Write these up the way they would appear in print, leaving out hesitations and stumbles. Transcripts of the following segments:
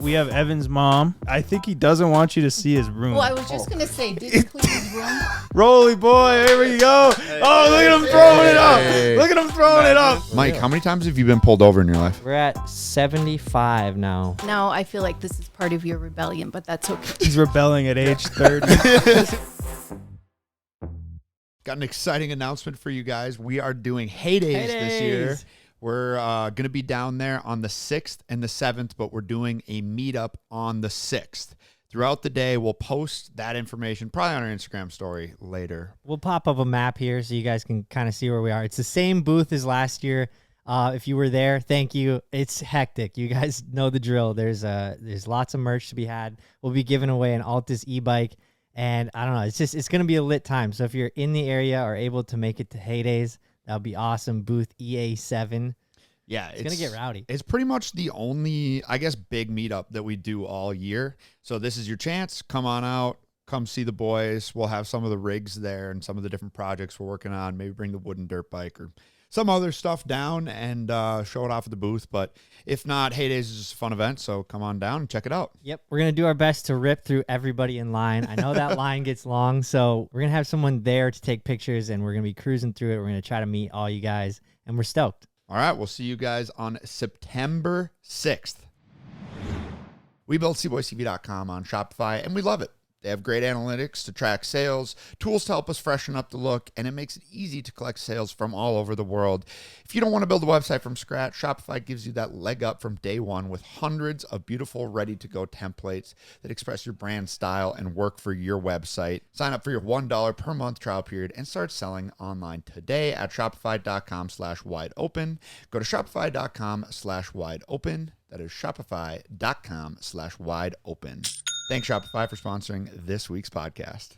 We have Evan's mom. I think he doesn't want you to see his room. Well, I was just going to say, did he clean his room? Rolly boy, here we go. Oh, look at him throwing it up. Look at him throwing it up. Mike, how many times have you been pulled over in your life? We're at 75 now. Now I feel like this is part of your rebellion, but that's okay. He's rebelling at age 30. Got an exciting announcement for you guys. We are doing Heydays this year. We're going to be down there on the 6th and the 7th, but we're doing a meetup on the 6th. Throughout the day, we'll post that information probably on our Instagram story later. We'll pop up a map here so you guys can kind of see where we are. It's the same booth as last year. If you were there, thank you. It's hectic. You guys know the drill. There's lots of merch to be had. We'll be giving away an Altus e-bike. And I don't know, it's going to be a lit time. So if you're in the area or able to make it to Heydays, that would be awesome. Booth EA7. Yeah, it's going to get rowdy. It's pretty much the only, I guess, big meetup that we do all year. So this is your chance. Come on out. Come see the boys. We'll have some of the rigs there and some of the different projects we're working on. Maybe bring the wooden dirt bike or some other stuff down and show it off at the booth. But if not, Heydays is just a fun event, so come on down and check it out. Yep, we're going to do our best to rip through everybody in line. I know that line gets long, so we're going to have someone there to take pictures, and we're going to be cruising through it. We're going to try to meet all you guys, and we're stoked. All right, we'll see you guys on September 6th. We built CboysTV.com on Shopify, and we love it. They have great analytics to track sales, tools to help us freshen up the look, and it makes it easy to collect sales from all over the world. If you don't want to build a website from scratch, Shopify gives you that leg up from day one with hundreds of beautiful, ready-to-go templates that express your brand style and work for your website. Sign up for your $1 per month trial period and start selling online today at shopify.com/wideopen. Go to shopify.com/wideopen. That is shopify.com/wideopen. Thanks, Shopify, for sponsoring this week's podcast.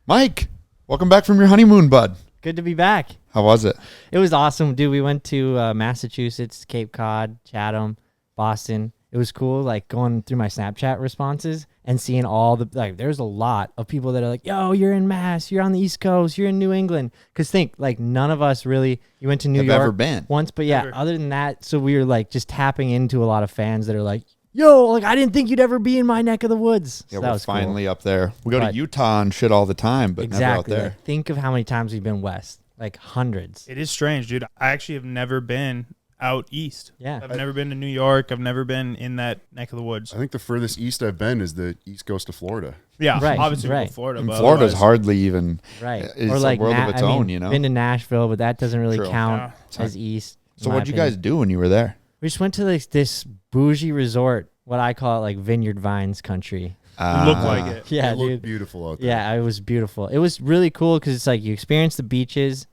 Mike, welcome back from your honeymoon, bud. Good to be back. How was it? It was awesome, dude. We went to Massachusetts, Cape Cod, Chatham, Boston. It was cool, like going through my Snapchat responses and seeing all the, like, there's a lot of people that are like, yo, you're in Mass, you're on the East Coast, you're in New England. Because think, like, none of us really, you went to New York ever been once, but yeah, other than that, so we were like just tapping into a lot of fans that are like, yo, like, I didn't think you'd ever be in my neck of the woods. Yeah, so we're finally up there. We go to Utah and shit all the time, but never out there. Like, think of how many times we've been west. Like hundreds. It is strange, dude. I actually have never been out east. Yeah. I've never been to New York. I've never been in that neck of the woods. I think the furthest east I've been is the east coast of Florida. Yeah, Right, obviously right. Florida. And but Florida's otherwise- hardly even, Right. it's or like a world of its own, you know? Been to Nashville, but that doesn't really True. count Yeah. as east. So what'd you guys do when you were there? We just went to like this bougie resort, what I call it, like Vineyard Vines country. You look like it. Yeah, It looked dude. beautiful out there. Yeah, it was beautiful. It was really cool because it's like you experience the beaches.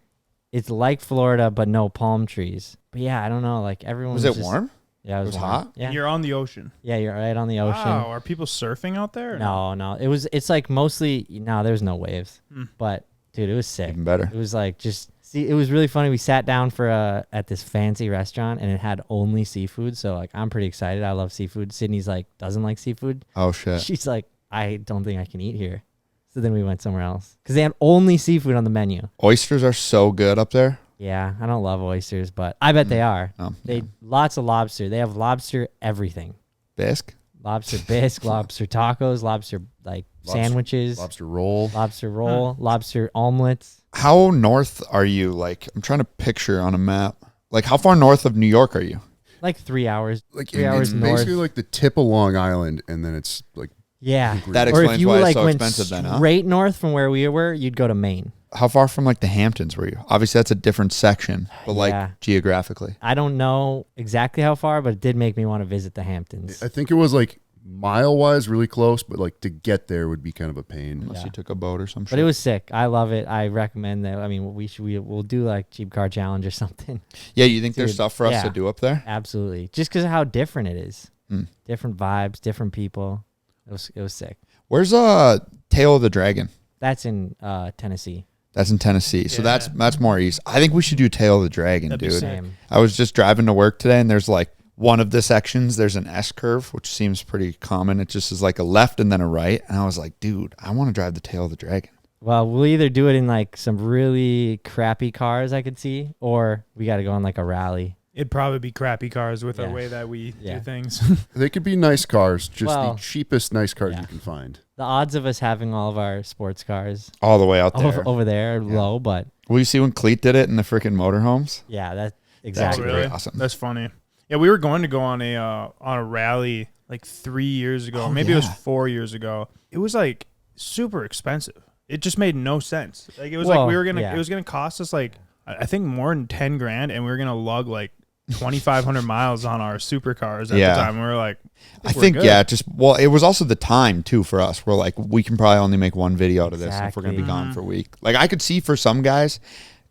It's like Florida, but no palm trees. But yeah, I don't know. Like everyone Was it warm? Yeah, it was was warm. hot? Yeah, You're on the ocean. yeah, you're right on the ocean. Wow, are people surfing out there? or No, it's like mostly no, there's no waves. But dude, it was sick. Even better. It was like it was really funny. We sat down for at this fancy restaurant and it had only seafood. So like I'm pretty excited. I love seafood. Sydney's like doesn't like seafood. Oh, shit. She's like, I don't think I can eat here. So then we went somewhere else because they had only seafood on the menu. Oysters are so good up there. Yeah, I don't love oysters, but I bet they are. Oh, They lots of lobster. They have lobster everything. Bisque? Lobster bisque, lobster tacos, lobster sandwiches, Lobster roll. lobster roll, lobster omelets. How north are you? Like, I'm trying to picture on a map. Like, how far north of New York are you? Like 3 hours. Like 3 hours it's north. basically like the tip of Long Island, and then it's like Yeah. That Or explains if you why like it's so went expensive then, huh? straight north from where we were, you'd go to Maine. How far from, like, the Hamptons were you? Obviously, that's a different section, but, like, Yeah. geographically. I don't know exactly how far, but it did make me want to visit the Hamptons. I think it was like mile wise really close, but like to get there would be kind of a pain. Unless Yeah. you took a boat or some shit. But it was sick. I love it. I recommend that. I mean, we'll do like Jeep Car Challenge or something. Yeah, you think there's Dude, stuff for us to yeah. do up there? Absolutely. Just because of how different it is. Hmm. Different vibes, different people. It was sick. Where's Tail of the Dragon? That's in Tennessee. That's in Tennessee. So Yeah. that's more east. I think we should do Tail of the Dragon, That'd be dude. sick. Same. I was just driving to work today, and there's like one of the sections, there's an S curve, which seems pretty common. It just is like a left and then a right. And I was like, dude, I want to drive the Tail of the Dragon. Well, we'll either do it in like some really crappy cars I could see, or we got to go on like a rally. It'd probably be crappy cars with the Yeah. way that we Yeah. do things. They could be nice cars, just Well, the cheapest nice cars yeah. you can find. The odds of us having all of our sports cars All the way out there. over there are low, but Will you see when Cleet did it in the freaking motorhomes? yeah, that's Oh, exactly. That's really? pretty awesome. That's funny. Yeah, we were going to go on a rally like 3 years ago. Oh, Maybe it was yeah. 4 years ago. It was like super expensive. It just made no sense. Like it was Well, like we were gonna. yeah. It was gonna cost us like I think more than 10 grand, and we were gonna lug like 2,500 miles on our supercars at Yeah. the time. We were like, I we're think, good. yeah, it was also the time, too, for us. We're like, we can probably only make one video out of this if we're going to be Exactly. gone for a week. Like, I could see for some guys,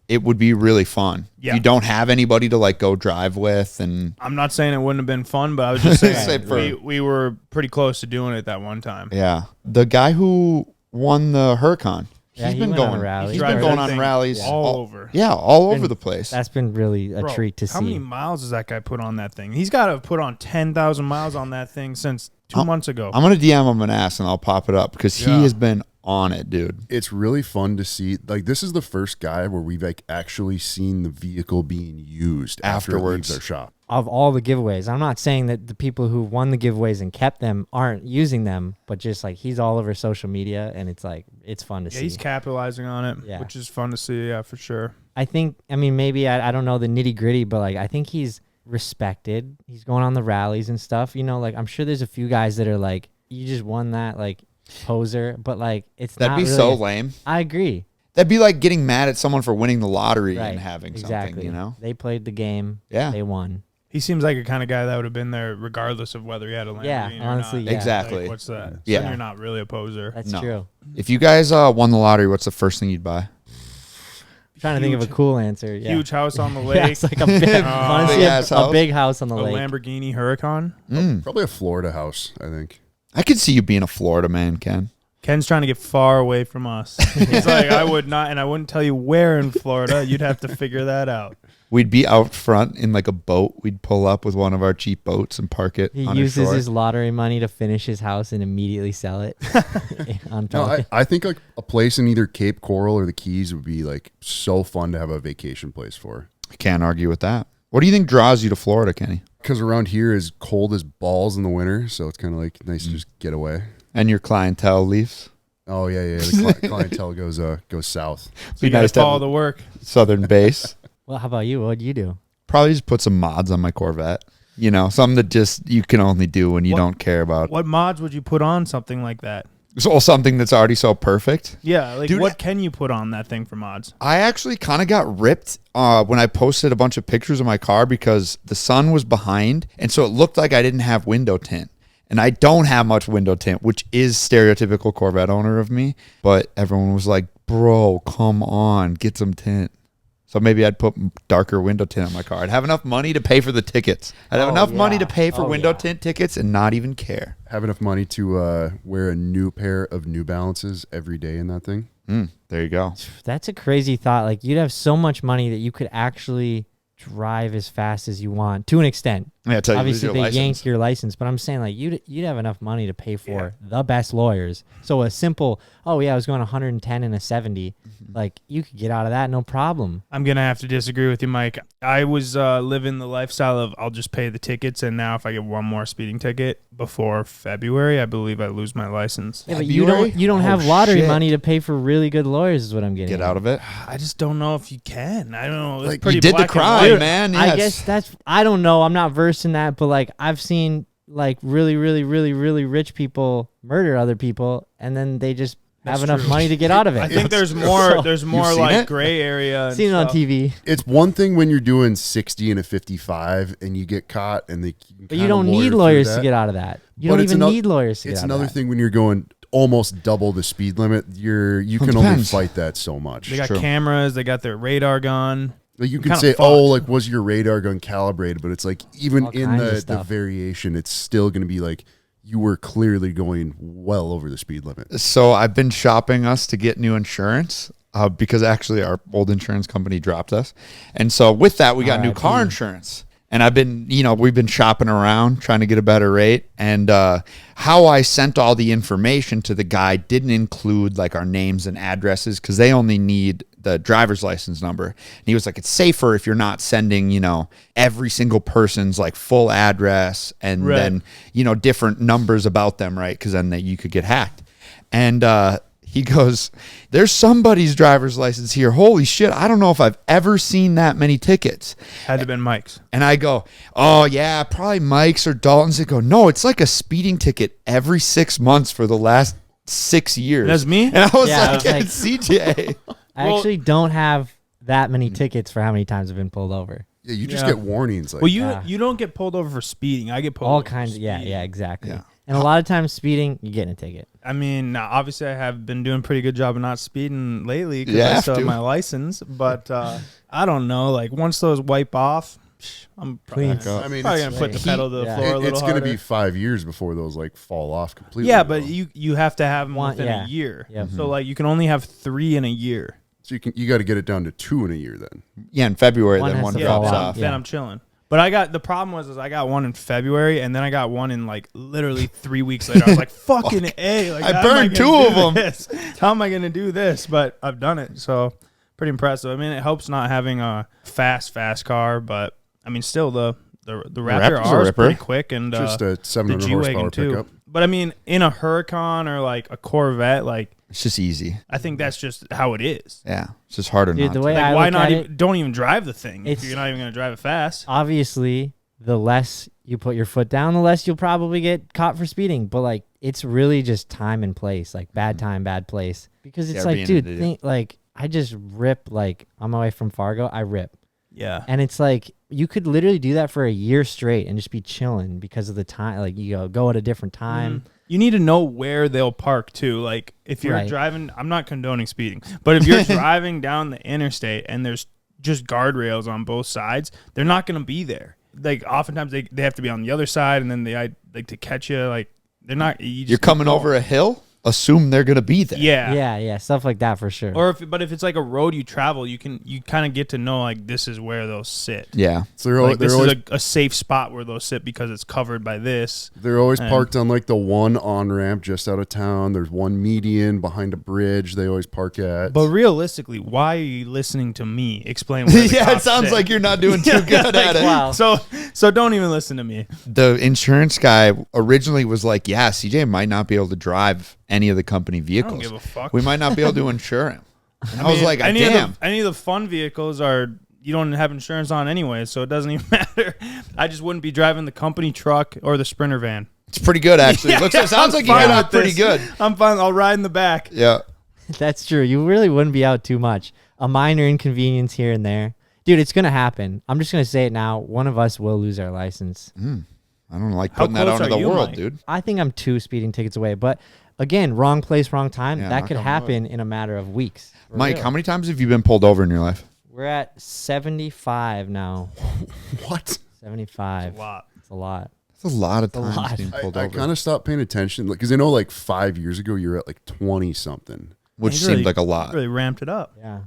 it would be really fun. Yeah. You don't have anybody to, like, go drive with. And I'm not saying it wouldn't have been fun, but I was just Say saying for- we were pretty close to doing it that one time. yeah. The guy who won the Huracan, Yeah, he's he been went on going. a rally. He's Drives been going that on thing rallies all over. Yeah, all Been- over the place. That's been really a Bro, treat to how many see. miles does that guy put on that thing? He's got to put on 10,000 miles on that thing since 2 months ago. I'm going to DM him and ask, and I'll pop it up because Yeah. he has been on it, dude. It's really fun to see. Like, this is the first guy where we've like actually seen the vehicle being used after it Afterwards. leaves our shop. Of all the giveaways, I'm not saying that the people who won the giveaways and kept them aren't using them, but just like he's all over social media, and it's like it's fun to Yeah, see. he's capitalizing on it, Yeah. which is fun to see. Yeah, for sure. I think, I mean, maybe I don't know the nitty gritty, but like I think he's respected. He's going on the rallies and stuff. You know, like I'm sure there's a few guys that are like, you just won that, like poser, but like it's That'd not be really so a- lame. I agree. That'd be like getting mad at someone for winning the lottery Right. and having Exactly. something, you know? They played the game. Yeah. They won. He seems like a kind of guy that would have been there regardless of whether he had a Lamborghini Yeah, or honestly, not. yeah. Exactly. Like, what's that? So Yeah. then you're not really a poser. That's No. true. If you guys won the lottery, what's the first thing you'd buy? Trying to think of a Huge- cool answer. Yeah. Huge house on the Yeah, lake, it's like a big, honestly, Big-ass a house. big house on the a lake. Lamborghini Huracan. Probably a Florida house, I think. I could see you being a Florida man, Ken. Ken's trying to get far away from us. He's like, I would not, and I wouldn't tell you where in Florida. You'd have to figure that out. We'd be out front in like a boat. We'd pull up with one of our cheap boats and park it He on uses shore. his lottery money to finish his house and immediately sell it. On No, top. I think like a place in either Cape Coral or the Keys would be like so fun to have a vacation place for. I can't argue with that. What do you think draws you to Florida, Kenny? Because around here is cold as balls in the winter, so it's kind of like nice to just get away. And your clientele leaves? Oh yeah, yeah. The clientele goes south. So you guys follow the work. Southern base. Well, how about you? What'd you do? Probably just put some mods on my Corvette. You know, something that just you can only do when you What- don't care about. What mods would you put on something like that? So something that's already so perfect. Yeah, like Dude, what can you put on that thing for mods? I actually kind of got ripped when I posted a bunch of pictures of my car because the sun was behind, and so it looked like I didn't have window tint. And I don't have much window tint, which is stereotypical Corvette owner of me. But everyone was like, bro, come on, get some tint. So maybe I'd put darker window tint on my car. I'd have enough money to pay for the tickets. I'd have Oh, enough money yeah. to pay for Oh, window yeah. tint tickets and not even care. Have enough money to wear a new pair of New Balances every day in that thing. There you go. That's a crazy thought. Like you'd have so much money that you could actually drive as fast as you want to an extent. Yeah, tell you lose Obviously, your they license. yank your license, but I'm saying like you'd have enough money to pay for the best lawyers. So a simple, oh yeah, I was going 110 and a 70, like you could get out of that no problem. I'm gonna have to disagree with you, Mike. I was living the lifestyle of I'll just pay the tickets, and now if I get one more speeding ticket before February, I believe I lose my license. Yeah, but February? you don't Oh, have lottery shit. money to pay for really good lawyers, is what I'm getting. Get at. out of it. I just don't know if you can. I don't know. It's Like, pretty You did the black and crime, white. man. I Yes. guess that's I don't know. I'm not versed in that, but like I've seen like really rich people murder other people, and then they just That's have enough true. money to get out of it. I think there's more. There's more seen like it? gray area. And seen it on stuff. TV, It's one thing when you're doing 60 and a 55 and you get caught and they but you don't need lawyers to get out of that. You But don't it's even ano- need lawyers to get It's out of another that. thing when you're going almost double the speed limit. You can only depends. fight that so much. They got True. cameras. They got their radar gun. Like you can kinda say, fucked. oh, like was your radar gun calibrated? But it's like even All in kinds of the stuff. variation, it's still going to be like you were clearly going well over the speed limit. So I've been shopping us to get new insurance because actually our old insurance company dropped us. And so with that, we got new car insurance. And I've been, we've been shopping around trying to get a better rate. And how I sent all the information to the guy didn't include like our names and addresses because they only need the driver's license number. And he was like, it's safer if you're not sending, every single person's like full address and then, different numbers about them, right? Because then you could get hacked. And he goes, there's somebody's driver's license here. Holy shit, I don't know if I've ever seen that many tickets. Had to have been Mike's. And I go, oh, yeah, probably Mike's or Dalton's. They go, no, it's like a speeding ticket every 6 months for the last 6 years. That's me? And I was Yeah, I like, was like- it's CJ. I actually don't have that many tickets for how many times I've been pulled over. Yeah, you just Yeah. get warnings. Like, Well, Yeah. you don't get pulled over for speeding. I get pulled All over for kinds of, speeding. yeah, exactly. Yeah. And a lot of times speeding, you get in a ticket. I mean, now, obviously, I have been doing a pretty good job of not speeding lately because You I have still have to. my license. But I don't know. Like, once those wipe off, I'm probably, Clean. I mean, probably it's, going to put the Heat- pedal to the yeah. floor a little it's going to harder. be 5 years before those like fall off completely. Yeah, but though. you have to have them One- within yeah. a year. Yep. So, like, you can only have 3 in a year. So you got to get it down to 2 in a year then. Yeah, in February, One then has one to drops fall then, off. then I'm chilling. But the problem was I got one in February, and then I got one in like literally 3 weeks later. I was like, fucking A. Like, I how am burned gonna 2 do of 'em. this? How am I going to do this? But I've done it. So pretty impressive. I mean, it helps not having a fast car, but I mean, still the Raptor Raptor's a R is ripper. pretty quick, and Just a the 700 G-Wagon horsepower too. pickup. But I mean, in a Huracan or like a Corvette, like It's just easy. I think that's just how it is. Yeah, it's just harder Dude, not the to. way Like, I why look not at even? it, Don't even drive the thing if It's- you're not even going to drive it fast. obviously, the less you put your foot down, the less you'll probably get caught for speeding. But like, it's really just time and place, like bad time, bad place. Because it's Yeah, like, being dude, an idiot. like I just rip. Like on my way from Fargo, I rip, Yeah. and it's like you could literally do that for a year straight and just be chilling because of the time. Like you go at a different time. You need to know where they'll park too. Like if you're Right. driving, I'm not condoning speeding, but if you're driving down the interstate and there's just guardrails on both sides, they're not going to be there. Like oftentimes they have to be on the other side, and then they like to catch you. Like they're not. You just You're coming go. over a hill, assume they're going to be there. Yeah. Yeah, stuff like that for sure. Or if it's like a road you travel, you kind of get to know like this is where they'll sit. Yeah. So they're, Like they're this always is a safe spot where they'll sit because it's covered by this. they're always And- parked on like the one on ramp just out of town. There's one median behind a bridge. They always park at. But realistically, why are you listening to me explain? Where the Yeah, it cops sounds sit? like you're not doing too good at it. wow. So don't even listen to me. The insurance guy originally was like, yeah, CJ might not be able to drive any of the company I don't vehicles. give a fuck. We might not be able to insure him. And I was like, any damn. of the fun vehicles are you don't have insurance on anyway, so it doesn't even matter. I just wouldn't be driving the company truck or the Sprinter van. It's pretty good, actually. Sounds I'm like you fine got out with pretty this. good. I'm fine. I'll ride in the back. Yeah. That's true. You really wouldn't be out too much. A minor inconvenience here and there. Dude, it's going to happen. I'm just going to say it now. One of us will lose our license. I don't like How putting that close out into are the you, world, Mike? dude. I think I'm 2 speeding tickets away. But again, wrong place, wrong time. Yeah, that knock could on happen in a matter of weeks. For Mike, real. how many times have you been pulled over in your life? We're at 75 now. what? 75. A lot. It's a lot. That's a lot of a times lot. being pulled I over, kind of stopped paying attention because I know like 5 years ago you were at like 20 something. which You seemed really- like a lot. Really ramped it up. Yeah.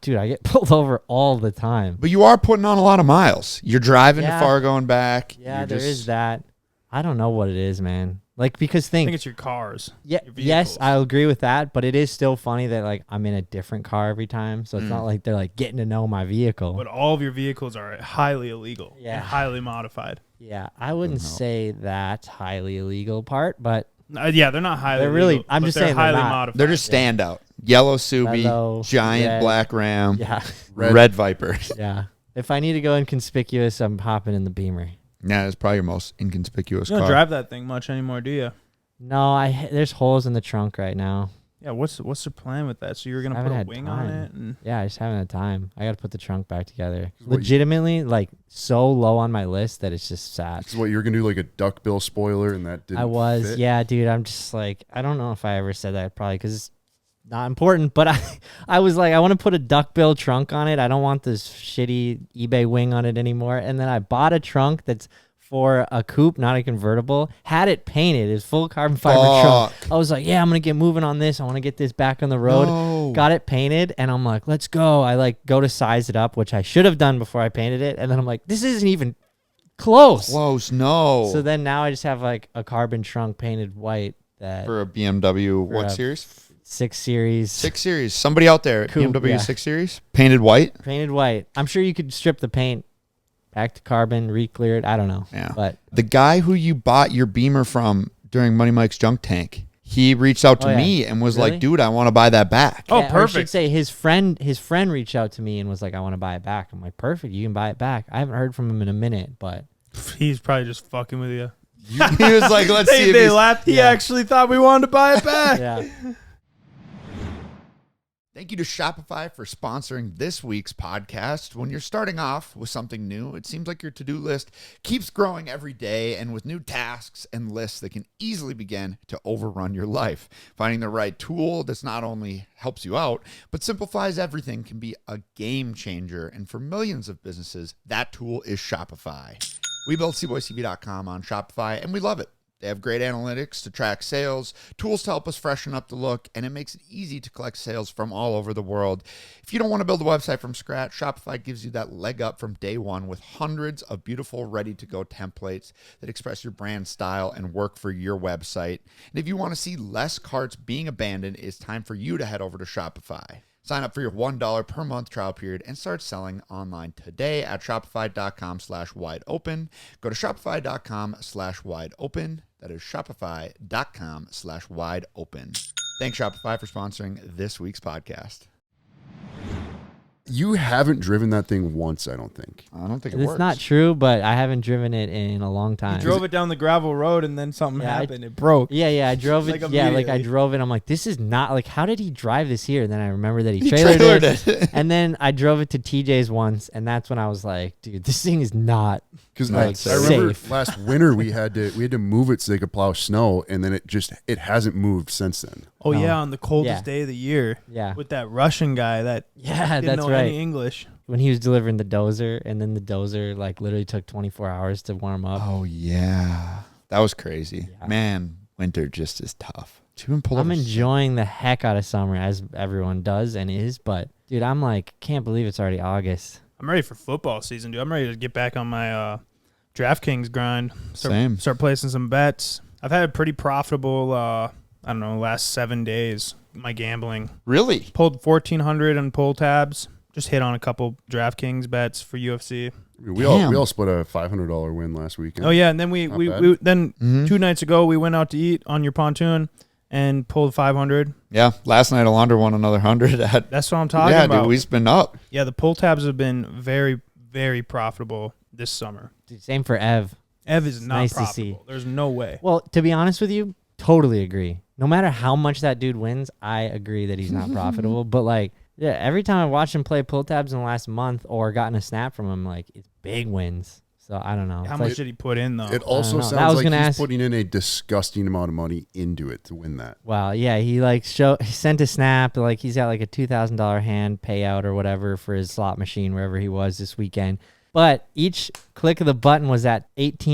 Dude, I get pulled over all the time. But you are putting on a lot of miles. You're driving Yeah. to Fargo and back. Yeah, You're there is just- that. I don't know what it is, man. Like, because I think, think it's your cars. yeah, your yes, vehicles. I'll agree with that, but it is still funny that like I'm in a different car every time, so it's not like they're like getting to know my vehicle. But all of your vehicles are highly illegal. Yeah. And highly modified. Yeah, I wouldn't say that highly illegal part, but Yeah, they're not highly They're really- illegal, I'm but just they're saying they're highly not. modified. They're just standout. Yellow Subi, Mellow, giant red. black Ram, yeah, red Viper. yeah. If I need to go inconspicuous, I'm hopping in the Beamer. Yeah, it's probably your most inconspicuous You don't car. drive that thing much anymore, do you? No, there's holes in the trunk right now. Yeah, what's the plan with that? So you're gonna Haven't put a had wing on time. it, and Yeah, I just haven't had time. I got to put the trunk back together. What you- Legitimately, like so low on my list that it's just sad. This is what you're gonna do, like a duckbill spoiler, and that didn't. I was, fit? yeah, dude. I'm just like, I don't know if I ever said that probably because it's not important, but I was like, I want to put a duckbill trunk on it. I don't want this shitty eBay wing on it anymore. And then I bought a trunk that's for a coupe, not a convertible. Had it painted. It's full carbon fiber trunk. Fuck. I was like, yeah, I'm gonna get moving on this. I want to get this back on the road. No. Got it painted, and I'm like, let's go. I like go to size it up, which I should have done before I painted it, and then I'm like, this isn't even close. Close, no. So then now I just have like a carbon trunk painted white that for a BMW, for what a series? 6 Series. 6 Series. Somebody out there at Coupe, BMW yeah. 6 Series? Painted white? Painted white. I'm sure you could strip the paint back to carbon, re-clear it. I don't know. Yeah. But The guy who you bought your Beamer from during Money Mike's Junk Tank, he reached out to Oh, yeah. me and was Really? like, dude, I want to buy that back. Oh, yeah, or I should perfect. say his friend reached out to me and was like, I want to buy it back. I'm like, perfect. You can buy it back. I haven't heard from him in a minute, but He's probably just fucking with you. He was like, let's see if They he's... laughed. He Yeah. actually thought we wanted to buy it back. yeah. Thank you to Shopify for sponsoring this week's podcast. When you're starting off with something new, it seems like your to-do list keeps growing every day, and with new tasks and lists that can easily begin to overrun your life. Finding the right tool that's not only helps you out, but simplifies everything can be a game changer. And for millions of businesses, that tool is Shopify. We built CboysTV.com on Shopify, and we love it. They have great analytics to track sales, tools to help us freshen up the look, and it makes it easy to collect sales from all over the world. If you don't want to build a website from scratch, Shopify gives you that leg up from day one with hundreds of beautiful, ready-to-go templates that express your brand style and work for your website. And if you want to see less carts being abandoned, it's time for you to head over to Shopify. Sign up for your $1 per month trial period and start selling online today at shopify.com/wideopen. Go to shopify.com/wideopen. That is shopify.com/wideopen. Thanks, Shopify, for sponsoring this week's podcast. You haven't driven that thing once, I don't think. I don't think it It's works. not true, but I haven't driven it in a long time. He drove it down the gravel road and then something Yeah, happened. It broke. Yeah, I drove it. Like yeah, like I immediately. drove it. I'm like, this is not like, how did he drive this here? And then I remember that he He trailered trailered it. And then I drove it to TJ's once, and that's when I was like, dude, this thing is not. Because No, I it's remember safe. last winter we had to move it so they could plow snow, and then it hasn't moved since then. Oh No. yeah, on the coldest Yeah. day of the year Yeah, with that Russian guy that yeah, didn't that's know right. any English. When he was delivering the dozer, and then the dozer like literally took 24 hours to warm up. Oh, yeah. That was crazy. Yeah. Man, winter just is tough. Did you even pull I'm over- enjoying the heck out of summer, as everyone does and is, but dude, I'm like, can't believe it's already August. I'm ready for football season, dude. I'm ready to get back on my DraftKings grind. Same. Start placing some bets. I've had a pretty profitable, last 7 days. My gambling Really? pulled 1,400 on pull tabs. Just hit on a couple DraftKings bets for UFC. I mean, we all Damn. split a $500 win last weekend. Oh yeah, and then we Not we, bad. we then Mhm. 2 nights ago we went out to eat on your pontoon and pulled 500. Yeah. Last night, Alondra won another 100 at... That's what I'm talking Yeah, about. dude, we've been up. Yeah, the pull tabs have been very, very profitable this summer. Dude, same for Ev. Ev is not nice to profitable. see. There's no way. Well, to be honest with you, totally agree. No matter how much that dude wins, I agree that he's not profitable. But like, yeah, every time I watched him play pull tabs in the last month or gotten a snap from him, like it's big wins. So I don't know. How It's much like- did he put in though? It also know. That sounds was like gonna he's ask- putting in a disgusting amount of money into it to win that. Well, yeah, he like he sent a snap, like he's got like a $2,000 hand payout or whatever for his slot machine wherever he was this weekend. But each click of the button was at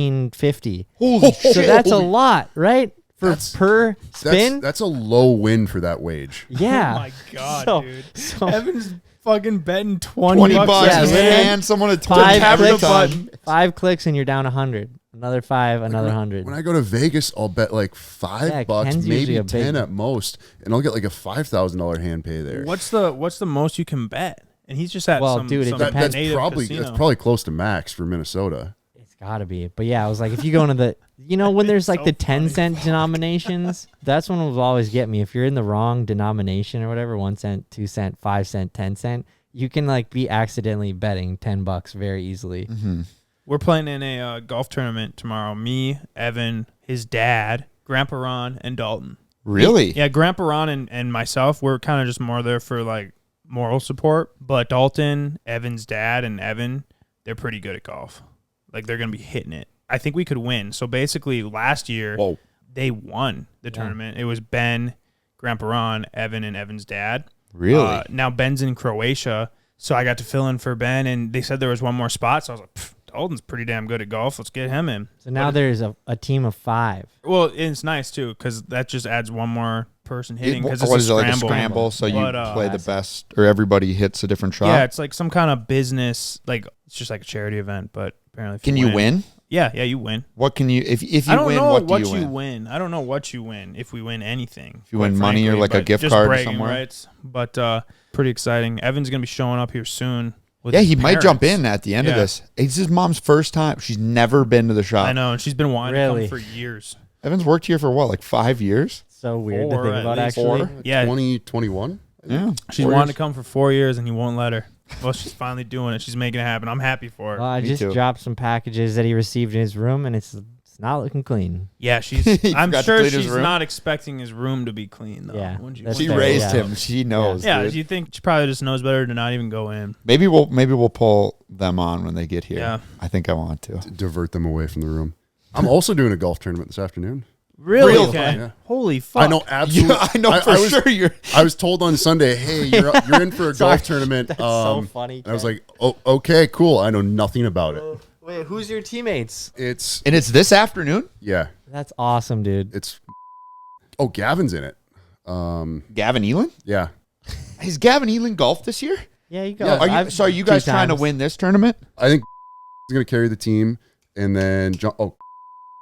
$18.50. Holy So that's a lot, right? For That's- per spin. That's a low win for that wage. Yeah. Oh my god, So- dude. so- Evan's fucking betting 20, 20 bucks. bucks. Yeah, Just literally. hand someone a Five tap every clicks. time. 5 clicks and you're down 100. Another 5, another When- 100. When I go to Vegas, I'll bet like $5, Yeah, Ken's usually maybe a big- 10 at most, and I'll get like a $5,000 hand pay there. What's the most you can bet? And he's just at Well, some, dude, it some depends. That's native probably casino. close to max for Minnesota. It's gotta be. But yeah, I was like, if you go into the, when there's like so the 10 funny. cent denominations, that's when it will always get me. If you're in the wrong denomination or whatever, 1 cent, 2 cent, 5 cent, 10 cent, you can like be accidentally betting $10 very easily. Mm-hmm. We're playing in a golf tournament tomorrow. Me, Evan, his dad, Grandpa Ron, and Dalton. Really? Yeah, Grandpa Ron and myself, we're kind of just more there for like moral support. But Dalton, Evan's dad, and Evan, they're pretty good at golf. Like they're gonna be hitting it. I think we could win. So basically, last year Whoa. they won the tournament. It was Ben, Grandpa Ron, Evan, and Evan's dad. Really? Now Ben's in Croatia, so I got to fill in for Ben, and they said there was one more spot. So I was like, Dalton's pretty damn good at golf. Let's get him in. So now there's a team of 5. Well, it's nice too because that just adds one more person hitting. Because What it's is a it, scramble. like a scramble? So you But, play the best, or everybody hits a different shot? Yeah, it's like some kind of business. Like it's just like a charity event, but apparently, if Can you win? Yeah, you win. What can you if you I don't win? know What do what you you win? win. I don't know what you win if we win anything. If you win money or like a gift just card bragging somewhere. rights. But pretty exciting. Evan's gonna be showing up here soon. With Yeah, his he might jump parents. in at the end of Yeah. this. It's his mom's first time. She's never been to the shop. I know, and she's been wanting Really? to come for years. Evan's worked here for what, like 5 years? So weird to 4 think at about, least. actually. 4? Yeah, 2021. Yeah. she's 4 wanted years. to come for 4 years, and he won't let her. Well, she's finally doing it. She's making it happen. I'm happy for her. Well, I Me just too. dropped some packages that he received in his room, and it's not looking clean. Yeah, she's. He I'm forgot to sure clean his she's room? not expecting his room to be clean though. Yeah, Wouldn't you- that's She fair, raised yeah. him. She knows. Yeah, dude. do you think she probably just knows better to not even go in? Maybe we'll pull them on when they get here. Yeah. I think I want to. Divert them away from the room. I'm also doing a golf tournament this afternoon. Really? Real Okay. fun. Yeah. Holy fuck! I know absolutely. Yeah, I know for was, sure you're. I was told on Sunday, hey, you're in for a Sorry. golf tournament. That's so funny, And I was Ken. like, oh, okay, cool. I know nothing about it. Wait, who's your teammates? It's And it's this afternoon. yeah, That's awesome, dude. it's. Oh, Gavin's in it. Gavin Elin. Yeah. Is Gavin Elin golf this year? Yeah, you go. Yeah, Are you guys trying to win this tournament? I think he's gonna carry the team, and then John. Oh,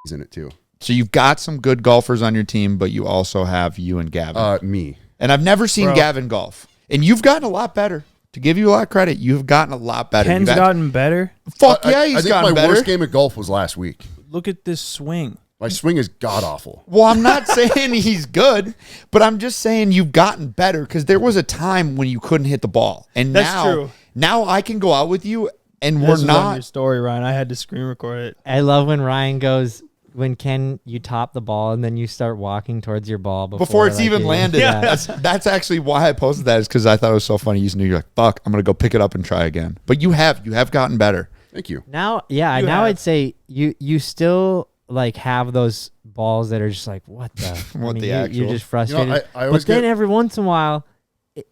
he's in it too. So you've got some good golfers on your team, but you also have you and Gavin. Me. And I've never seen Bro. Gavin golf. And you've gotten a lot better. To give you a lot of credit, you've gotten a lot better. Ken's You've had- gotten better. Fuck yeah, I he's think gotten my better. worst game of golf was last week. Look at this swing. My swing is god awful. Well, I'm not saying he's good, but I'm just saying you've gotten better because there was a time when you couldn't hit the ball. And That's now, true. now I can go out with you and This we're is on not. your story, Ryan. I had to screen record it. I love when Ryan goes, when Ken, you top the ball and then you start walking towards your ball Before it's like, even you- landed. Yeah. That's actually why I posted that is because I thought it was so funny. You're like, fuck, I'm going to go pick it up and try again. But you have gotten better. Thank you. Now, yeah, You now have. I'd say you still like have those balls that are just like, what the? What the you're actual? just frustrated. I always but then get every once in a while,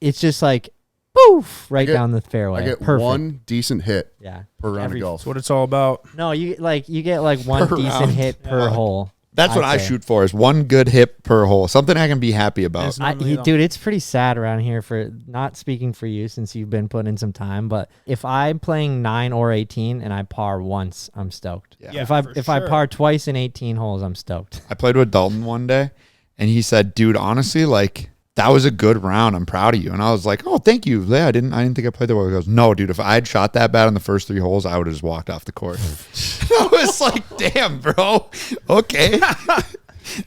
it's just like, poof, right get- down the fairway. I get Perfect. one decent hit Yeah. per round Every- of golf. That's what it's all about. No, you get like one Per decent round. hit per hole. That's what I'd I say. shoot for is one good hit per hole. Something I can be happy about. Yes. Normally don't. Dude, it's pretty sad around here for not speaking for you since you've been putting in some time. But if I'm playing 9 or 18 and I par once, I'm stoked. Yeah. If I for I sure. par twice in 18 holes, I'm stoked. I played with Dalton one day, and he said, "Dude, honestly, like that was a good round. I'm proud of you." And I was like, "Oh, thank you." Yeah, I didn't think I played that well. He goes, "No, dude. If I had shot that bad on the first 3 holes, I would have just walked off the course." I was like, "Damn, bro. Okay."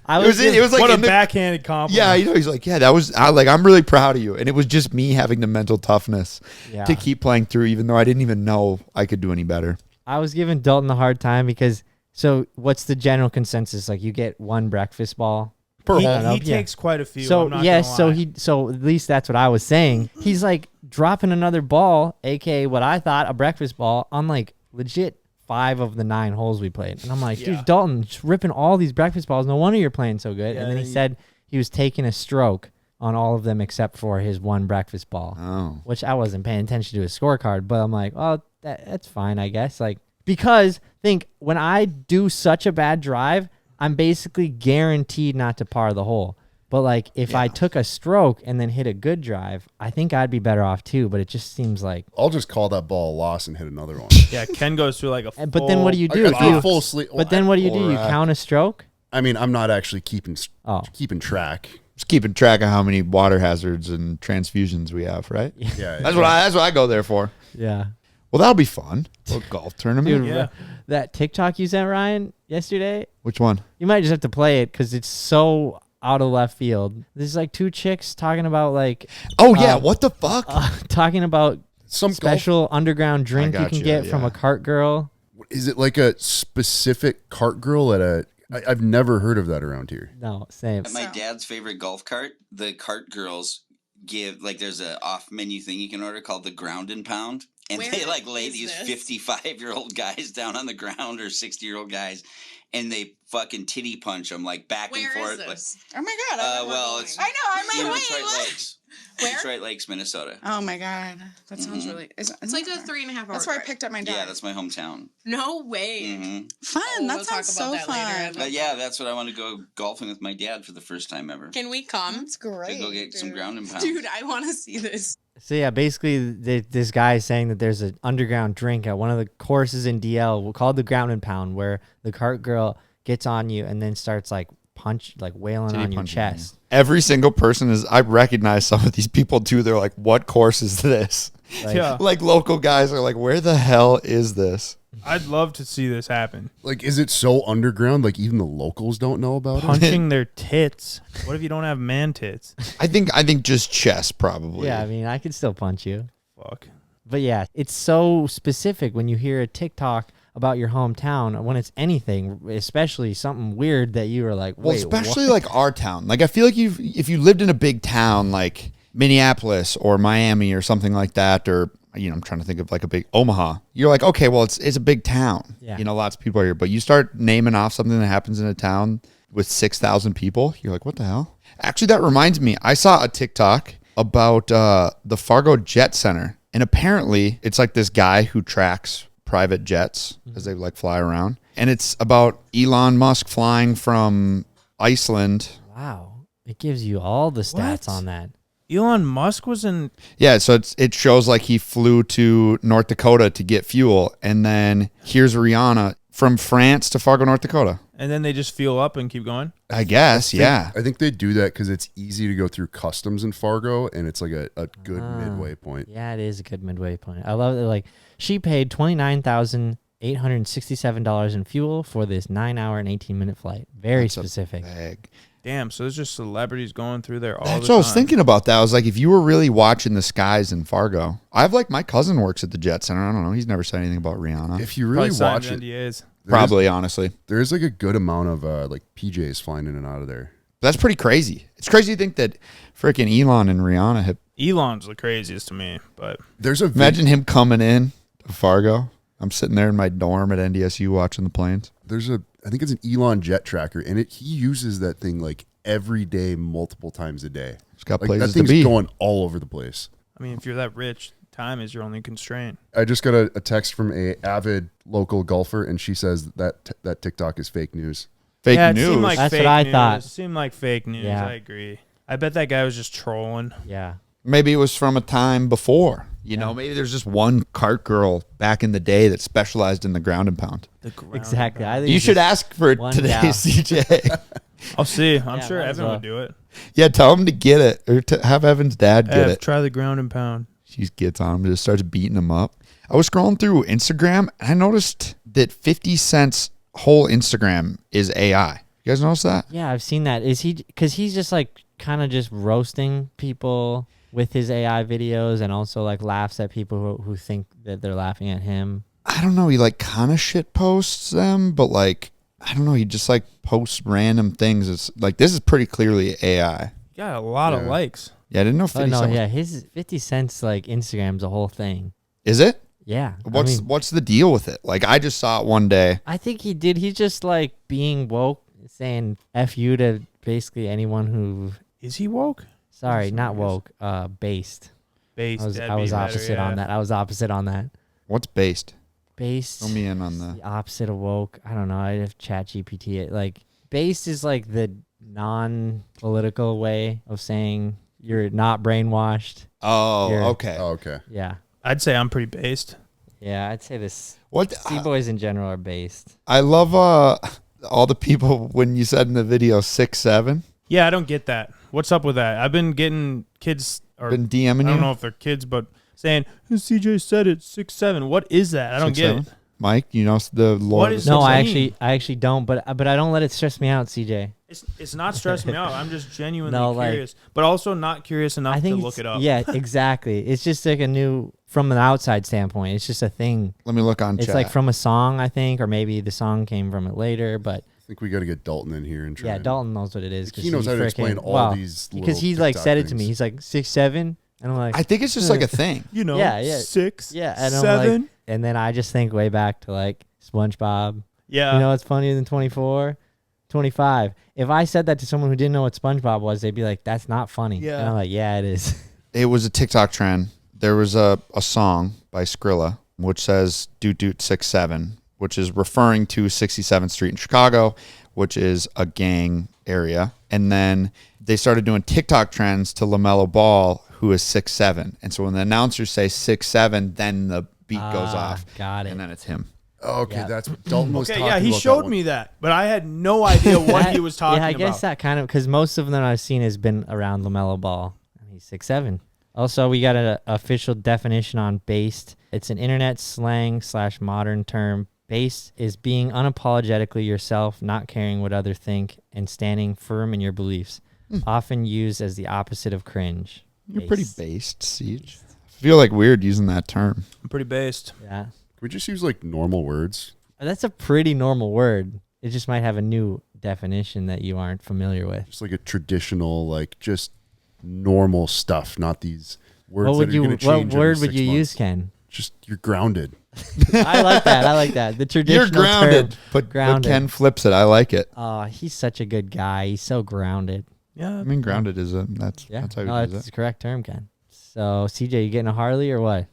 It was like What a in the- backhanded compliment. Yeah, he's like, yeah, that was I'm really proud of you, and it was just me having the mental toughness Yeah. to keep playing through, even though I didn't even know I could do any better. I was giving Dalton a hard time because. So what's the general consensus? Like you get one breakfast ball. Per He, hole. he Yeah. takes quite a few. So I'm not yes, gonna lie. so at least that's what I was saying. He's like dropping another ball, aka what I thought a breakfast ball, on like legit 5 of the 9 holes we played. And I'm like, Yeah. dude, Dalton, just ripping all these breakfast balls. No wonder you're playing so good. Yeah, and then he you- said he was taking a stroke on all of them except for his one breakfast ball, Oh, which I wasn't paying attention to his scorecard. But I'm like, oh, that's fine, I guess. Like because think when I do such a bad drive, I'm basically guaranteed not to par the hole. But like if I took a stroke and then hit a good drive, I think I'd be better off too. But it just seems like. I'll just call that ball a loss and hit another one. Yeah, Ken goes through like a full. But then what do you do? I If do you, a full sleep. but then what do you do? You Or, count a stroke? I mean, I'm not actually keeping track. just keeping track of how many water hazards and transfusions we have, right? Yeah, That's what I go there for. Yeah. Well, that'll be fun. A golf tournament. Dude, Yeah. that TikTok you sent Ryan yesterday, Which one? you might just have to play it because it's so out of left field. There's like 2 chicks talking about like Oh yeah, what the fuck? talking about Some golf. special underground drink you gotcha, can get from yeah. a cart girl. Is it like a specific cart girl at a? I've never heard of that around here. No, same. At my dad's favorite golf cart, the cart girls give like there's a off menu thing you can order called the ground and pound. And Where they like lay is these this? 55-year-old guys down on the ground or 60-year-old guys and they fucking titty punch them like back Where and forth. is this? Oh my god! I remember Well, going. it's I know. I'm in like, wait, Detroit what? Lakes. Where? Detroit Lakes, Minnesota. Oh my god, that sounds Mhm. really. It's like a 3.5 hour. That's where I drive. picked up my dad. Yeah, that's my hometown. No way. hmm fun. Oh, that we'll talk sounds about so that later. fun. I'd But yeah, that's what I want to go golfing with my dad for the first time ever. Can we come? That's great. To go get some dude. ground and pound. Dude, I want to see this. So yeah, basically this guy is saying that there's an underground drink at one of the courses in DL called the Ground and Pound, where the cart girl gets on you and then starts like wailing on your chest. Every single person I recognize some of these people too. They're like, what course is this? Like, Yeah. Like local guys are like, where the hell is this? I'd love to see this happen. Like, is it so underground? Like, even the locals don't know about it? Punching their tits. What if you don't have man tits? I think just chest probably. Yeah, I mean, I could still punch you. Fuck. But yeah, it's so specific when you hear a TikTok about your hometown, when it's anything, especially something weird that you are like, wait, Well, especially what? like our town. Like I feel like if you lived in a big town like Minneapolis or Miami or something like that, or I'm trying to think of like a big Omaha. You're like, okay, well, it's a big town. Yeah. Lots of people are here. But you start naming off something that happens in a town with 6,000 people. You're like, what the hell? Actually, that reminds me. I saw a TikTok about the Fargo Jet Center. And apparently, it's like this guy who tracks private jets as they like fly around. And it's about Elon Musk flying from Iceland. Wow. It gives you all the stats What? on that. Elon Musk was in. Yeah, so it shows like he flew to North Dakota to get fuel, and then here's Rihanna from France to Fargo, North Dakota. And then they just fuel up and keep going. I guess, yeah. I think they do that because it's easy to go through customs in Fargo, and it's like a good midway point. Yeah, it is a good midway point. I love it. Like, she paid $29,867 in fuel for this 9-hour and 18-minute flight. Very That's a specific. bag. Damn, so there's just celebrities going through there all That's the what I was time. thinking about. That I was like, if you were really watching the skies in Fargo, I have like my cousin works at the Jet Center. I don't know. He's never said anything about Rihanna. If you really Probably signed watch it, NDAs. Probably, honestly. there's like a good amount of like PJs flying in and out of there. That's pretty crazy. It's crazy to think that freaking Elon and Rihanna have. Elon's the craziest to me, but There's a Imagine him coming in to Fargo. I'm sitting there in my dorm at NDSU watching the planes. I think it's an Elon jet tracker, and he uses that thing like every day, multiple times a day. It's got Like that places to thing's be. going all over the place. I mean, if you're that rich, time is your only constraint. I just got a text from a avid local golfer, and she says that TikTok is fake news. Fake yeah, it news. seemed like That's fake what I news. thought. It seemed like fake news. Yeah. I agree. I bet that guy was just trolling. Yeah. Maybe it was from a time before. Maybe there's just one cart girl back in the day that specialized in the ground and pound. The ground Exactly. I think You it's should just ask for it one today, gal. CJ. I'll see. I'm Yeah, sure might as Evan well. would do it. Yeah, tell him to get it, or to have Evan's dad get Ev, it. try the ground and pound. She gets on him and just starts beating him up. I was scrolling through Instagram, and I noticed that 50 Cent's whole Instagram is AI. You guys notice that? Yeah, I've seen that. Is he, because he's just like kind of just roasting people with his AI videos, and also like laughs at people who think that they're laughing at him. I don't know. He like kind of shit posts them, but like, I don't know. He just like posts random things. It's like, this is pretty clearly AI. You got a lot of Yeah. likes. Yeah, I didn't know 50 Oh no, Cent was- yeah, his 50 cents like Instagram's a whole thing. Is it? Yeah. What's the deal with it? Like, I just saw it one day. I think he did. He's just like being woke, saying "f you" to basically anyone who. Is he woke? Sorry, Yes, not I guess. woke. Based. Based. I was that'd be better, opposite yeah. on that. I was opposite on that. What's based? Based. Fill me in on The the. opposite of woke. I don't know. I have chat GPT it. Like based is like the non-political way of saying you're not brainwashed. Oh, Here. okay. Oh, okay. Yeah. I'd say I'm pretty based. Yeah, I'd say this What? C-boys in general are based. I love all the people when you said in the video 6'7". Yeah, I don't get that. What's up with that? I've been getting kids, or Been DMing you. I don't know if they're kids, but saying, CJ said it, 6'7". What is that? I don't get it. 6'7"? Mike, you know the Lord. What is- No, so I mean. actually don't, but I don't let it stress me out, CJ. It's not stressing me out. I'm just genuinely No, like- curious, but also not curious enough I think to look it up. Yeah, exactly. It's just like a new, from an outside standpoint, it's just a thing. Let me look on It's chat. like from a song, I think, or maybe the song came from it later, but I think we got to get Dalton in here and try. yeah, and- Dalton knows what it is. 'Cause He knows how to explain all these because little he's like TikTok said it to things. me. He's like 6'7", and I'm like, I think it's just like a thing. You know, Yeah, yeah. 6, yeah, and I'm 7. like, and then I just think way back to like SpongeBob. Yeah. You know what's funnier than 24? 25. If I said that to someone who didn't know what SpongeBob was, they'd be like, that's not funny. Yeah. And I'm like, yeah, it is. It was a TikTok trend. There was a song by Skrilla which says "Doot Doot 6'7", which is referring to 67th Street in Chicago, which is a gang area. And then they started doing TikTok trends to LaMelo Ball, who is 6'7", and so when the announcers say 6'7", then the beat goes off. Got it. And then it's him. Okay, Yeah. that's what Dalton was Okay, talking yeah, about. he that showed one. me that, but I had no idea what he was talking Yeah, I about. guess that kind of, because most of them I've seen has been around LaMelo Ball. And he's 6'7". Also, we got an official definition on based. It's an internet slang / modern term. Based is being unapologetically yourself, not caring what others think, and standing firm in your beliefs. Often used as the opposite of cringe. You're pretty based, Siege. I feel like weird using that term. I'm pretty based. Yeah. Can we just use like normal words? That's a pretty normal word. It just might have a new definition that you aren't familiar with. Just like a traditional, like just normal stuff, not these words What would that are going to you? What change every word would 6 you months. use, Ken? Just you're grounded. I like that. I like that. The traditional You're grounded. term. But Grounded. Ken flips it. I like it. Oh, he's such a good guy. He's so grounded. Yeah. I mean, grounded is that's Yeah, how no, you use that's it. the correct term, Ken. So, CJ, you getting a Harley or what?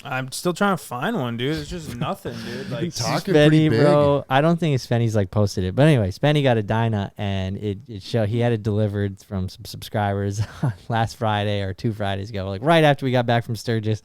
I'm still trying to find one, dude. It's just nothing, dude. Like, Talking pretty Spenny, big. bro. I don't think Spenny's like posted it, but anyway, Spenny got a Dyna, and it showed he had it delivered from some subscribers last Friday or 2 Fridays ago, like right after we got back from Sturgis,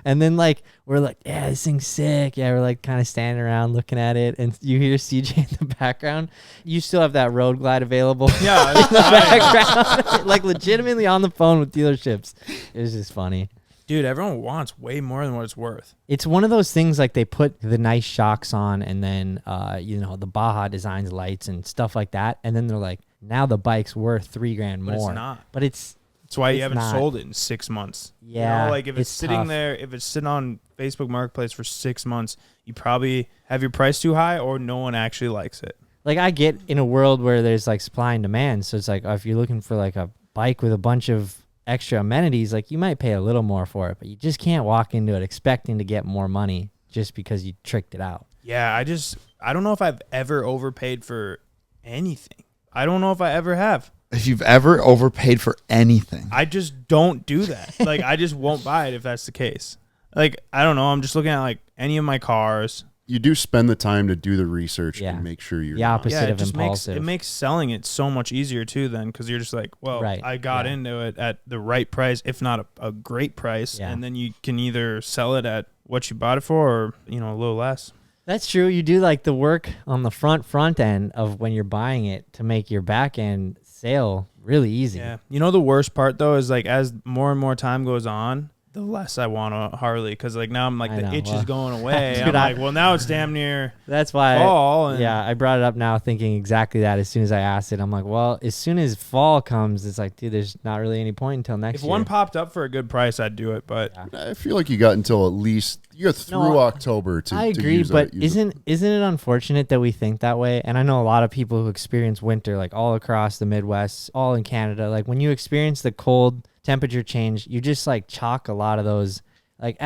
and then like we're like, yeah, this thing's sick. Yeah, we're like kind of standing around looking at it, and you hear CJ in the background. You still have that Road Glide available? yeah, in the background, like legitimately on the phone with dealerships. It was just funny. dude, everyone wants way more than what it's worth. It's one of those things like they put the nice shocks on and then, the Baja Designs lights and stuff like that. And then they're like, now the bike's worth $3,000 more. But it's not. But it's That's why you It's haven't not. sold it in 6 months. Yeah, You know, like if it's sitting tough. there, if it's sitting on Facebook Marketplace for 6 months, you probably have your price too high or no one actually likes it. like I get in a world where there's like supply and demand. So it's like if you're looking for like a bike with a bunch of extra amenities, like you might pay a little more for it, but you just can't walk into it expecting to get more money just because you tricked it out. Yeah, I don't know if I've ever overpaid for anything. I don't know if I ever have. If you've ever overpaid for anything, I just don't do that. Like, I just won't buy it if that's the case. Like, I don't know. I'm just looking at like any of my cars. You do spend the time to do the research Yeah. and make sure you're The not- opposite Yeah, it of just impulsive. makes selling it so much easier too. Then because you're just like, well, Right, I got yeah. into it at the right price, if not a great price, Yeah. and then you can either sell it at what you bought it for, or a little less. That's true. You do like the work on the front end of when you're buying it to make your back end sale really easy. Yeah. The worst part though is like as more and more time goes on, the less I want a Harley, because like now I'm like I the know, itch well, is going away. dude, I'm like, well, now it's damn near That's why fall. And I brought it up now thinking exactly that as soon as I asked it. I'm like, well, as soon as fall comes, it's like, dude, there's not really any point until next if year. one popped up for a good price, I'd do it. But I feel like you got until at least you got through October to. I to agree, use but that, use it. isn't it unfortunate that we think that way? And I know a lot of people who experience winter like all across the Midwest, all in Canada. Like when you experience the cold temperature change, you just like chalk a lot of those like,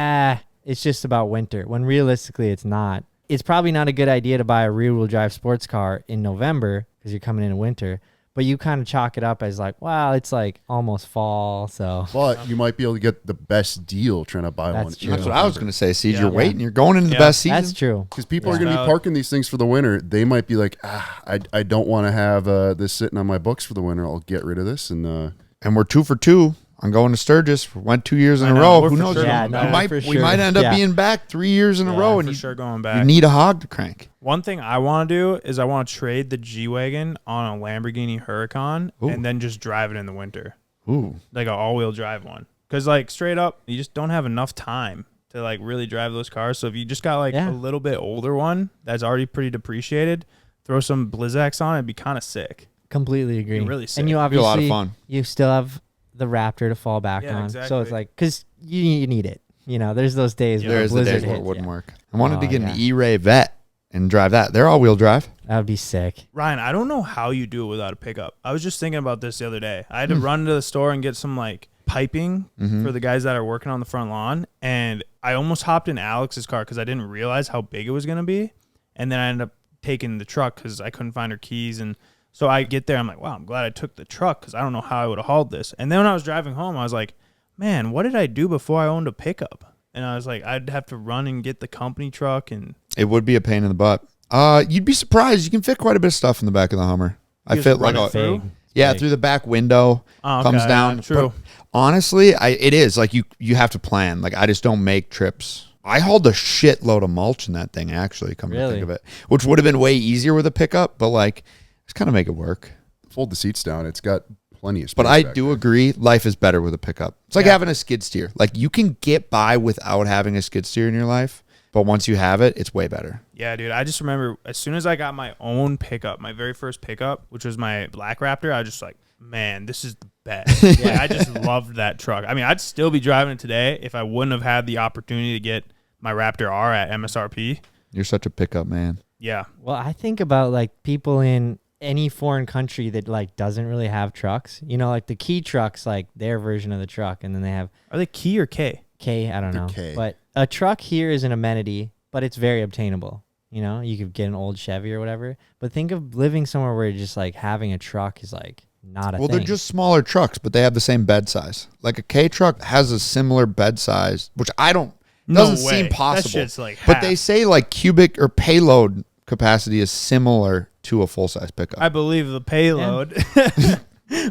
it's just about winter, when realistically it's not. It's probably not a good idea to buy a rear-wheel drive sports car in November because you're coming into winter, but you kind of chalk it up as like, wow, it's like almost fall, so But you might be able to get the best deal trying to buy That's one. true. that's what I was going to say. See, Yeah. you're waiting. You're going into the Yeah. best season. that's true. Because people Yeah. are going to be parking these things for the winter. They might be like, I don't want to have this sitting on my books for the winter. I'll get rid of this. And And we're 2 for 2 on going to Sturgis. We went 2 years in I a know. row. We're Who for knows? sure Yeah, going no, we back. might, for we sure. might end up Yeah. being back 3 years in a Yeah, row, for and sure going you back. need a hog to crank. One thing I want to do is I want to trade the G-Wagon on a Lamborghini Huracan Ooh. and then just drive it in the winter, Ooh, like an all-wheel drive one. Because like straight up, you just don't have enough time to like really drive those cars. So if you just got like Yeah. a little bit older one that's already pretty depreciated, throw some Blizzaks on it, it'd be kind of sick. Completely agree. really sick. And you It'd be a obviously lot of fun. you still have the Raptor to fall back Yeah, on. So exactly. it's like, because you need it. There's those days where There's the Blizzard days where it hits, wouldn't yeah. work. I wanted to Oh, get yeah. an E-Ray Vet and drive that. They're all-wheel drive. That would be sick. Ryan, I don't know how you do it without a pickup. I was just thinking about this the other day. I had to run to the store and get some like piping for the guys that are working on the front lawn, and I almost hopped in Alex's car because I didn't realize how big it was going to be, and then I ended up taking the truck because I couldn't find her keys. And so I get there, I'm like, wow, I'm glad I took the truck because I don't know how I would have hauled this. And then when I was driving home, I was like, man, what did I do before I owned a pickup? And I was like, I'd have to run and get the company truck. And It would be a pain in the butt. You'd be surprised. You can fit quite a bit of stuff in the back of the Hummer. I just fit run like it through? yeah, Big. through the back window, Oh, comes okay, down. yeah, true. Honestly, it is like you have to plan. Like I just don't make trips. I hauled a shitload of mulch in that thing, actually, come to Really? think of it, which would have been way easier with a pickup, but like, just kind of make it work. Fold the seats down. It's got plenty of space. But I back do there. agree, life is better with a pickup. It's like having a skid steer. Like you can get by without having a skid steer in your life, but once you have it, it's way better. Yeah, dude. I just remember as soon as I got my own pickup, my very first pickup, which was my Black Raptor, I was just like, man, this is the best. Like, I just loved that truck. I mean, I'd still be driving it today if I wouldn't have had the opportunity to get my Raptor R at MSRP. You're such a pickup man. Yeah. Well, I think about like people in any foreign country that like doesn't really have trucks. You know, like the Key trucks, like their version of the truck, and then they have Are they Key or K? K. I don't know, K. but a truck here is an amenity, but it's very obtainable. You know, you could get an old Chevy or whatever. But think of living somewhere where just like having a truck is like not a Well, thing. they're just smaller trucks, but they have the same bed size. Like a K truck has a similar bed size, which doesn't seem possible. That shit's like but half. they say like cubic or payload capacity is similar to a full size pickup. I believe the payload.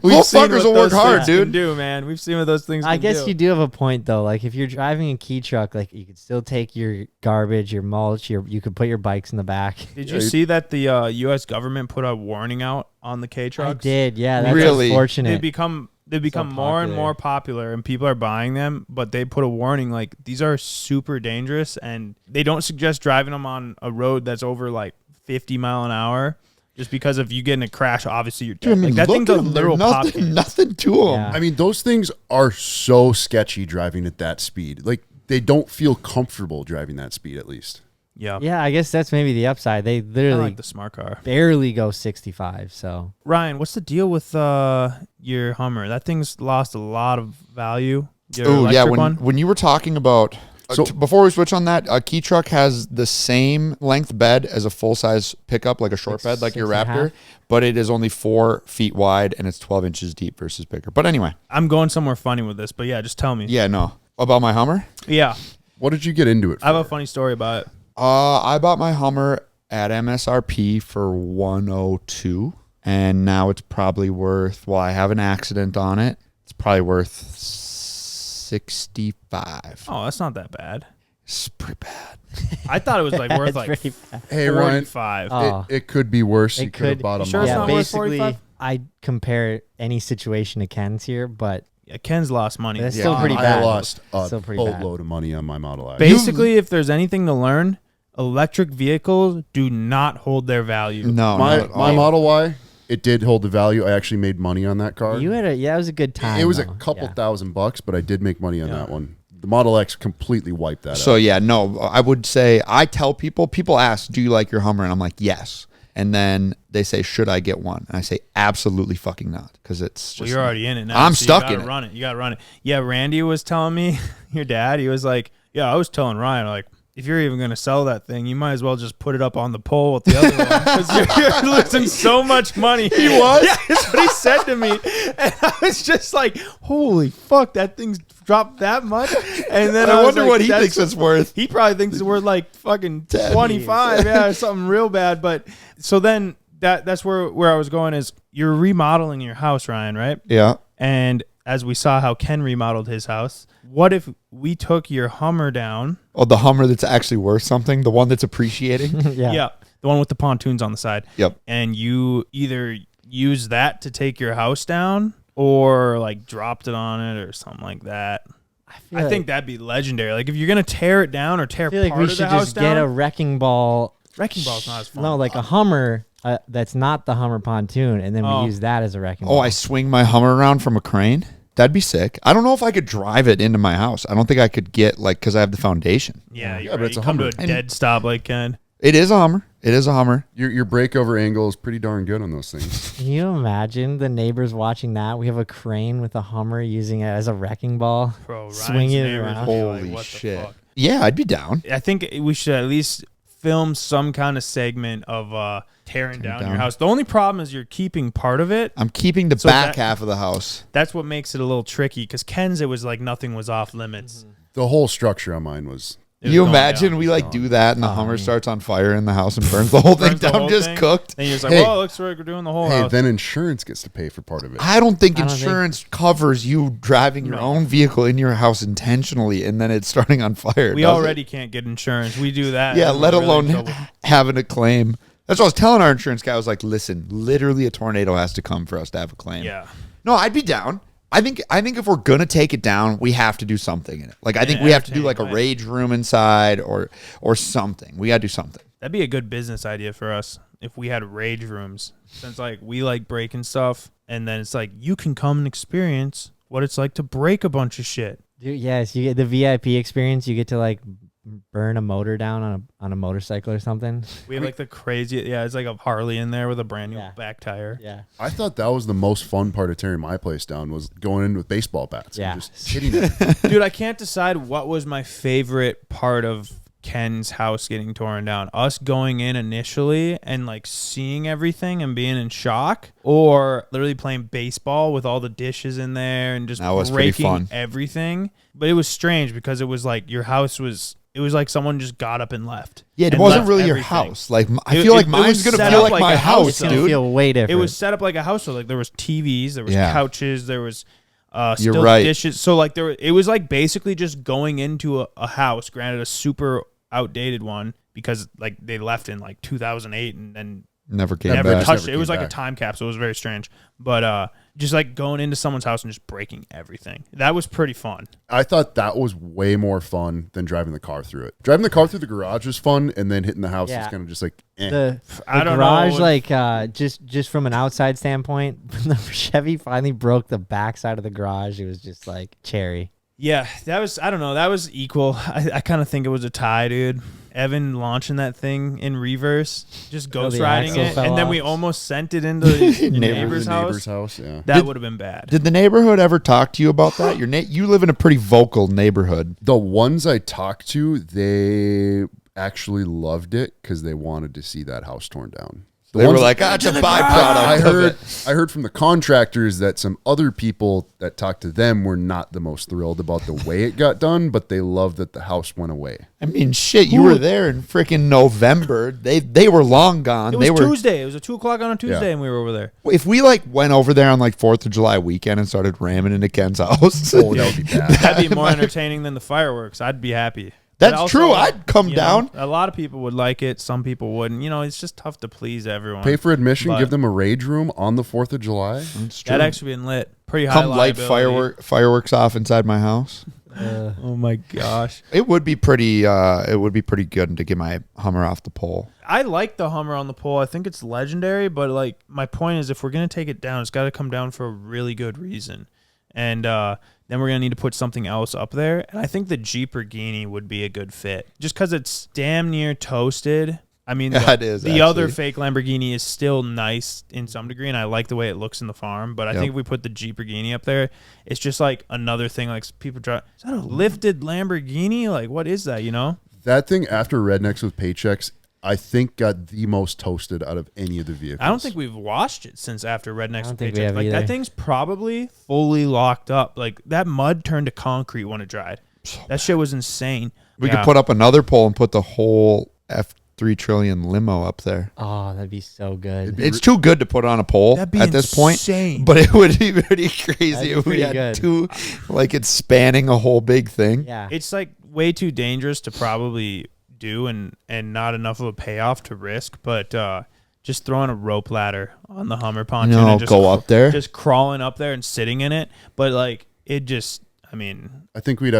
Little fuckers will work hard, dude. Can do, man. We've seen what those things. I can guess do. you do have a point though. Like if you're driving a Key truck, like you could still take your garbage, your mulch, you could put your bikes in the back. Did you see that the U.S. government put a warning out on the K I trucks? did, yeah. That's Really? unfortunate. They become more and popular. more popular, and people are buying them. But they put a warning like these are super dangerous, and they don't suggest driving them on a road that's over like 50 mile an hour. Just because if you get in a crash, obviously you're dead. Dude, I mean, Like, that look thing's at a them. They're literal pop nothing, can. nothing to them. Yeah. I mean, those things are so sketchy driving at that speed. Like they don't feel comfortable driving that speed, at least. Yeah. Yeah, I guess that's maybe the upside. They I literally like the smart car. barely go 65. So Ryan, what's the deal with your Hummer? That thing's lost a lot of value. Your Oh yeah, electric one? when you were talking about So- before we switch on that, a Key truck has the same length bed as a full size pickup, like a short Like bed, like your 6.5? Raptor, but it is only 4 feet wide and it's 12 inches deep versus bigger. But anyway, I'm going somewhere funny with this, but yeah, just tell me. yeah, no, about my Hummer. Yeah. What did you get into it for? I have a funny story about it. I bought my Hummer at MSRP for 102, and now it's probably worth. Well, I have an accident on it. It's probably worth 65. Oh, that's not that bad. It's pretty bad. I thought it was like worth It's like pretty bad. Hey, Ryan. 45. Oh. It could be worse. It You could have could. bought a You sure it's Model not S. worth basically, 45? I compare any situation to Ken's here, but Yeah, Ken's lost money. That's still pretty I bad. lost a Still pretty bad. boatload of money on my Model X. Basically, if there's anything to learn, electric vehicles do not hold their value. No, my not at my all. Model Y, it did hold the value. I actually made money on that car. you had a it was a good time. It was a though. couple Yeah. $1,000, but I did make money on Yeah. that one. The Model X completely wiped that So out. yeah, no, I would say I tell people ask, "Do you like your Hummer?" And I'm like, "Yes." And then they say, "Should I get one?" And I say, "Absolutely fucking not," because it's just Well, you're already in it now. I'm so stuck you gotta in it. Run it. You gotta run it. Yeah, Randy was telling me, your dad. He was like, "Yeah, I was telling Ryan like." If you're even going to sell that thing, you might as well just put it up on the pole with the other one because you're losing so much money. He was? Yeah, that's what he said to me. And I was just like, holy fuck, that thing's dropped that much? And then I was wonder like, what he that's- thinks it's worth. He probably thinks it's worth like fucking 25, yeah, or something real bad. But so then that's where I was going is you're remodeling your house, Ryan, right? Yeah. And as we saw how Ken remodeled his house, what if we took your Hummer down? Oh, the Hummer that's actually worth something, the one that's appreciating. yeah. The one with the pontoons on the side. Yep. And you either use that to take your house down or like dropped it on it or something like that. I think that'd be legendary. Like if you're gonna tear it down or tear I feel like part we of the should house just get a down, wrecking ball. wrecking ball's not as fun. No, like a Hummer that's not the Hummer pontoon, and then Oh. we use that as a wrecking Oh, ball. I swing my Hummer around from a crane. That'd be sick. I don't know if I could drive it into my house. I don't think I could get because I have the foundation. yeah, you're but right. it's You a come to Hummer. a dead stop like Ken. It is a Hummer. It is a Hummer. Your breakover angle is pretty darn good on those things. Can you imagine the neighbors watching that? We have a crane with a Hummer using it as a wrecking ball. Bro, Ryan's Swing it neighbors around. would be like, Holy what shit. the fuck? Yeah, I'd be down. I think we should at least film some kind of segment of tearing down your down. house. The only problem is you're keeping part of it. I'm keeping the So back that- half of the house. That's what makes it a little tricky because Ken's, it was like nothing was off limits. The whole structure on mine was It was You going imagine down. we like do that and the Oh, Hummer man. starts on fire in the house and burns the whole thing Burns the down, whole just thing. cooked. And you're just like, Hey. well, it looks like we're doing the whole Hey, house. then insurance gets to pay for part of it. I don't think I don't think- insurance covers you driving your own vehicle in your house intentionally and then it's starting on fire. We does already can't get insurance. We do that. Yeah, and let we're really in alone trouble. having a claim. That's what I was telling our insurance guy. I was like, listen, literally a tornado has to come for us to have a claim. Yeah. No, I'd be down. I think if we're gonna take it down, we have to do something in it. Like I think Yeah, we have to do like a entertaining, rage room inside or something. We gotta do something. That'd be a good business idea for us if we had rage rooms. Since like we like breaking stuff, and then it's like you can come and experience what it's like to break a bunch of shit. Dude, yes, you get the VIP experience. You get to like burn a motor down on a motorcycle or something. We have like the crazy, yeah. It's like a Harley in there with a brand new Yeah. back tire. Yeah. I thought that was the most fun part of tearing my place down was going in with baseball bats Yeah. and just hitting it. Dude, I can't decide what was my favorite part of Ken's house getting torn down. Us going in initially and like seeing everything and being in shock, or literally playing baseball with all the dishes in there and just That was pretty breaking fun. everything. But it was strange because it was like your house was. It was like someone just got up and left. Yeah, it and wasn't left really your everything. house. Like I It- feel it- like it mine's was gonna set feel up like like my a house, house, It's gonna dude. feel way different. It was set up like a house. So like there was TVs, there was Yeah. couches, there was You're still right. dishes. So like it was like basically just going into a house. Granted, a super outdated one because like they left in like 2008 and then Never came never back. touched Never it. It was came like a back. time capsule. It was very strange. But just like going into someone's house and just breaking everything. That was pretty fun. I thought that was way more fun than driving the car through it. Driving the car through the garage was fun, and then hitting the house Yeah. was kind of just like, eh. the I don't garage, know. like just from an outside standpoint, when the Chevy finally broke the backside of the garage, it was just like cherry. Yeah, that was, I don't know, that was equal. I kind of think it was a tie, dude. Evan launching that thing in reverse, just ghost the riding axle it, fell and then off. we almost sent it into the neighbor's The house. neighbor's house, yeah. That would have been bad. Did the neighborhood ever talk to you about that? You live in a pretty vocal neighborhood. The ones I talked to, they actually loved it because they wanted to see that house torn down. The They were ones- like, it's a byproduct I of heard it. I heard from the contractors that some other people that talked to them were not the most thrilled about the way it got done, but they loved that the house went away. I mean, shit, you were there in freaking November. They were long gone. It was They were. Tuesday. It was a 2:00 on a Tuesday, Yeah. and we were over there. If we like went over there on like 4th of July weekend and started ramming into Ken's house, Oh, that would be bad. That'd be more entertaining than the fireworks. I'd be happy. But That's also, true. I'd come you down. know, a lot of people would like it. Some people wouldn't. You know, it's just tough to please everyone. Pay for admission, But give them a rage room on the 4th of July. It's true. That actually been lit. Pretty high Come light liability. fireworks off inside my house. Oh my gosh. It would be pretty. It would be pretty good to get my Hummer off the pole. I like the Hummer on the pole. I think it's legendary, but like my point is if we're going to take it down, it's got to come down for a really good reason. And then we're going to need to put something else up there. And I think the Jeep Lamborghini would be a good fit just because it's damn near toasted. I mean, Yeah, it is, the other actually. fake Lamborghini is still nice in some degree, and I like the way it looks in the farm. But I Yep. think if we put the Jeep Lamborghini up there, it's just like another thing. Like people drive, is that a lifted Lamborghini? Like, what is that, you know? That thing after Rednecks with Paychecks, I think got the most toasted out of any of the vehicles. I don't think we've washed it since after Rednecks don't with think we Paychecks. have Like either. that thing's probably fully locked up. Like that mud turned to concrete when it dried. That shit was insane. We Yeah. could put up another pole and put the whole F3 trillion limo up there. Oh, that'd be so good. It's too good to put on a pole That'd be at this point, insane. but it would be pretty crazy That'd be if we pretty had good. two, like it's spanning a whole big thing. Yeah. It's like way too dangerous to probably do and not enough of a payoff to risk. But just throwing a rope ladder on the Hummer pontoon No, and just go up there. just crawling up there and sitting in it. But like it just, I mean, I think we'd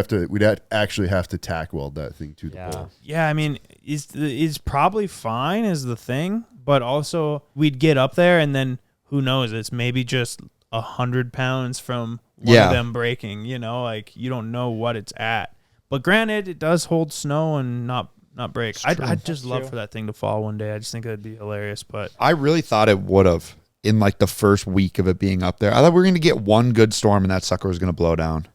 actually have to tack weld that thing to the pole. yeah, I mean, is probably fine is the thing, but also we'd get up there and then who knows? It's maybe just 100 pounds from one Yeah. of them breaking. You know, like you don't know what it's at. But granted, it does hold snow and not break. I'd just love for that thing to fall one day. I just think that'd be hilarious. But I really thought it would have in like the first week of it being up there. I thought we were going to get one good storm and that sucker was going to blow down,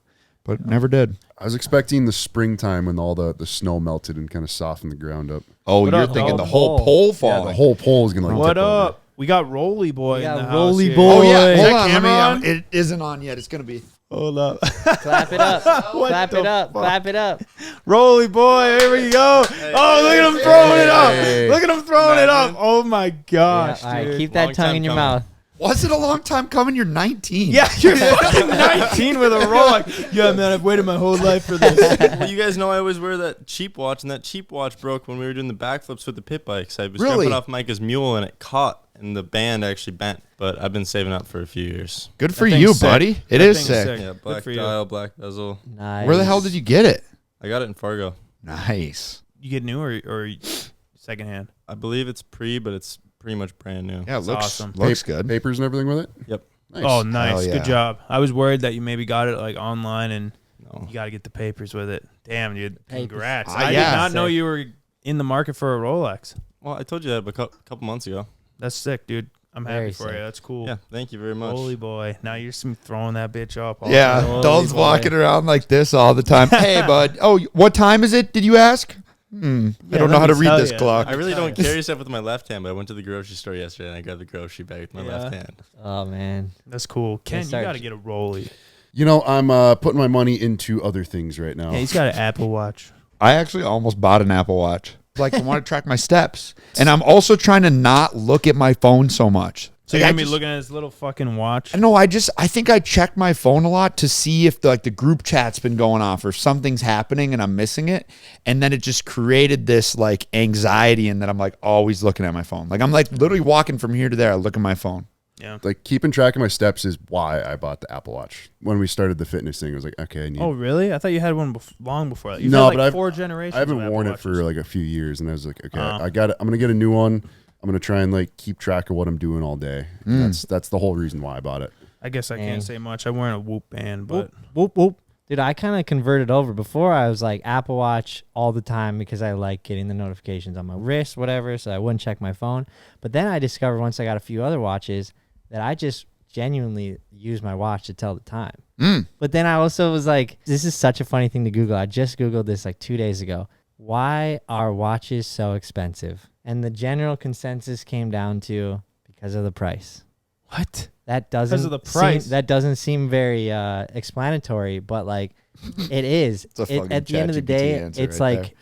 but it never did. I was expecting the springtime when all the snow melted and kind of softened the ground up. Oh, What you're up, thinking dog? the whole pole Yeah, falling. the whole pole is going to like what tip over. up? We got Rolly Boy We in got the house Rolly here. Boy. Oh yeah, Is hold that on. camera on? It isn't on yet. It's gonna be. Hold up. Clap it up. Clap it up. Clap it up. Rolly Boy, here we go. Oh, look at him throwing it up. Look at him throwing it up. Oh my gosh, All right, dude. keep that Long tongue time in your coming. mouth. Was it a long time coming? You're 19. Yeah, you're fucking 19 with a Rolex. Yeah, man, I've waited my whole life for this. Well, you guys know I always wear that cheap watch, and that cheap watch broke when we were doing the backflips with the pit bikes. I was Really? jumping off Micah's mule, and it caught, and the band actually bent. But I've been saving up for a few years. Good for That you, thing's sick. buddy. It That is thing's sick. sick. Yeah, Good black for you. dial, black bezel. Nice. Where the hell did you get it? I got it in Fargo. Nice. You get new or secondhand? I believe it's but it's pretty much brand new. Yeah, it looks awesome. Looks good. Papers and everything with it. Yep. Nice. Oh, nice. Hell yeah. Good job. I was worried that you maybe got it like online and No. you got to get the papers with it. Damn, dude. Papers. Congrats. Ah, I yeah. did not know Sick. you were in the market for a Rolex. Well, I told you that a couple months ago. That's sick, dude. I'm happy Very for sick. you. That's cool. Yeah, thank you very much. Holy boy. Now you're just throwing that bitch up. all Yeah, the time. Dalton's boy. walking around like this all the time. Hey, bud. Oh, what time is it? Did you ask? I don't know let how to me read tell this ya. clock. I really don't carry stuff with my left hand, but I went to the grocery store yesterday and I grabbed the grocery bag with my Yeah. left hand. Oh man. That's cool. Ken, you start- got to get a Rolly. You know, I'm putting my money into other things right now. Yeah, he's got an Apple Watch. I actually almost bought an Apple Watch. Like, I want to track my steps. And I'm also trying to not look at my phone so much. So Like, you're I going to be just- looking at his little fucking watch? No, I think I check my phone a lot to see if the group chat's been going off or something's happening and I'm missing it. And then it just created this like anxiety and that I'm like always looking at my phone. Like I'm like literally walking from here to there. I look at my phone. Yeah. Like keeping track of my steps is why I bought the Apple Watch. When we started the fitness thing, I was like, okay, I need. Oh, really? I thought you had one long before that. You've No, had like but 4 generations. I haven't of worn Apple it for Watches. like a few years, and I was like, okay, Oh. I got it. I'm gonna get a new one. I'm gonna try and like keep track of what I'm doing all day. That's the whole reason why I bought it. I guess I Dang. can't say much. I'm wearing a Whoop band, but Whoop whoop. Dude, I kind of converted over. Before I was like Apple Watch all the time because I like getting the notifications on my wrist, whatever, so I wouldn't check my phone. But then I discovered once I got a few other watches that I just genuinely use my watch to tell the time. But then I also was like, this is such a funny thing to Google. I just Googled this like 2 days ago. Why are watches so expensive? And the general consensus came down to because of the price. what? That doesn't of the price. that doesn't seem very explanatory, but like it is. a fucking At the end of the ChatGPT day, answer it's right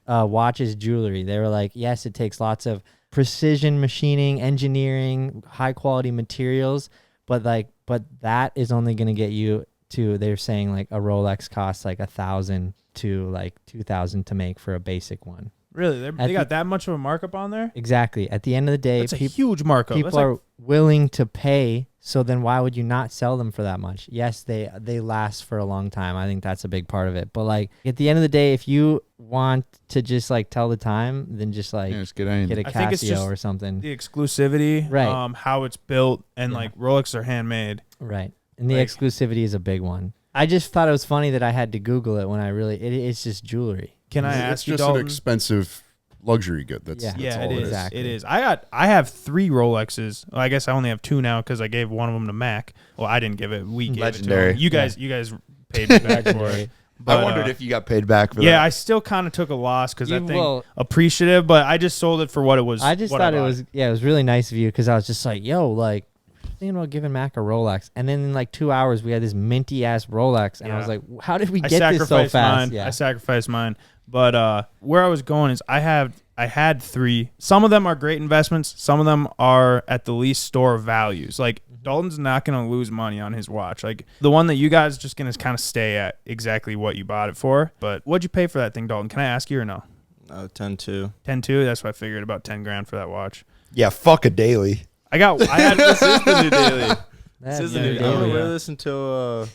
like watches, jewelry. They were like, yes, it takes lots of precision machining, engineering, high quality materials, but that is only going to get you to. They're saying like a Rolex costs like $1,000 to like $2,000 to make for a basic one. Really? They the- got that much of a markup on there? Exactly. At the end of the day, That's a huge markup. people That's like, are willing to pay, so then why would you not sell them for that much? Yes, they last for a long time. I think that's a big part of it. But like at the end of the day, if you want to just like tell the time, then just like Yeah, just get anything. get a I think it's Casio just or something. the exclusivity, Right. how it's built, and Yeah. like Rolex are handmade. Right. And the Like- exclusivity is a big one. I just thought it was funny that I had to Google it when I really it's just jewelry. Can I It's ask you, just an Dalton? expensive luxury good. That's Yeah. that's Yeah, all it is. Exactly. It is. I have 3 Rolexes. Well, I guess I only have 2 now because I gave one of them to Mac. Well, I didn't give it. We gave Legendary. it to him. You guys paid me back for it. But, I wondered if you got paid back for that. Yeah, I still kind of took a loss because I You think will- appreciative, but I just sold it for what it was. I just what thought it bought was it was really nice of you because I was just like, yo, like thinking about giving Mac a Rolex, and then in like 2 hours we had this minty ass Rolex, and I was Yeah. like, how did we I get this so sacrificed fast? mine. Yeah. I sacrificed mine. But where I was going is I had 3. Some of them are great investments. Some of them are at the least store values. Like Dalton's not going to lose money on his watch. Like the one that you guys just going to kind of stay at exactly what you bought it for. But what'd you pay for that thing, Dalton? Can I ask you or no? 10-2. 10.2. That's what I figured. About 10 grand for that watch. Yeah, fuck a daily. I had This is the new daily. That This is new the new. I'm daily. gonna yeah. wear this until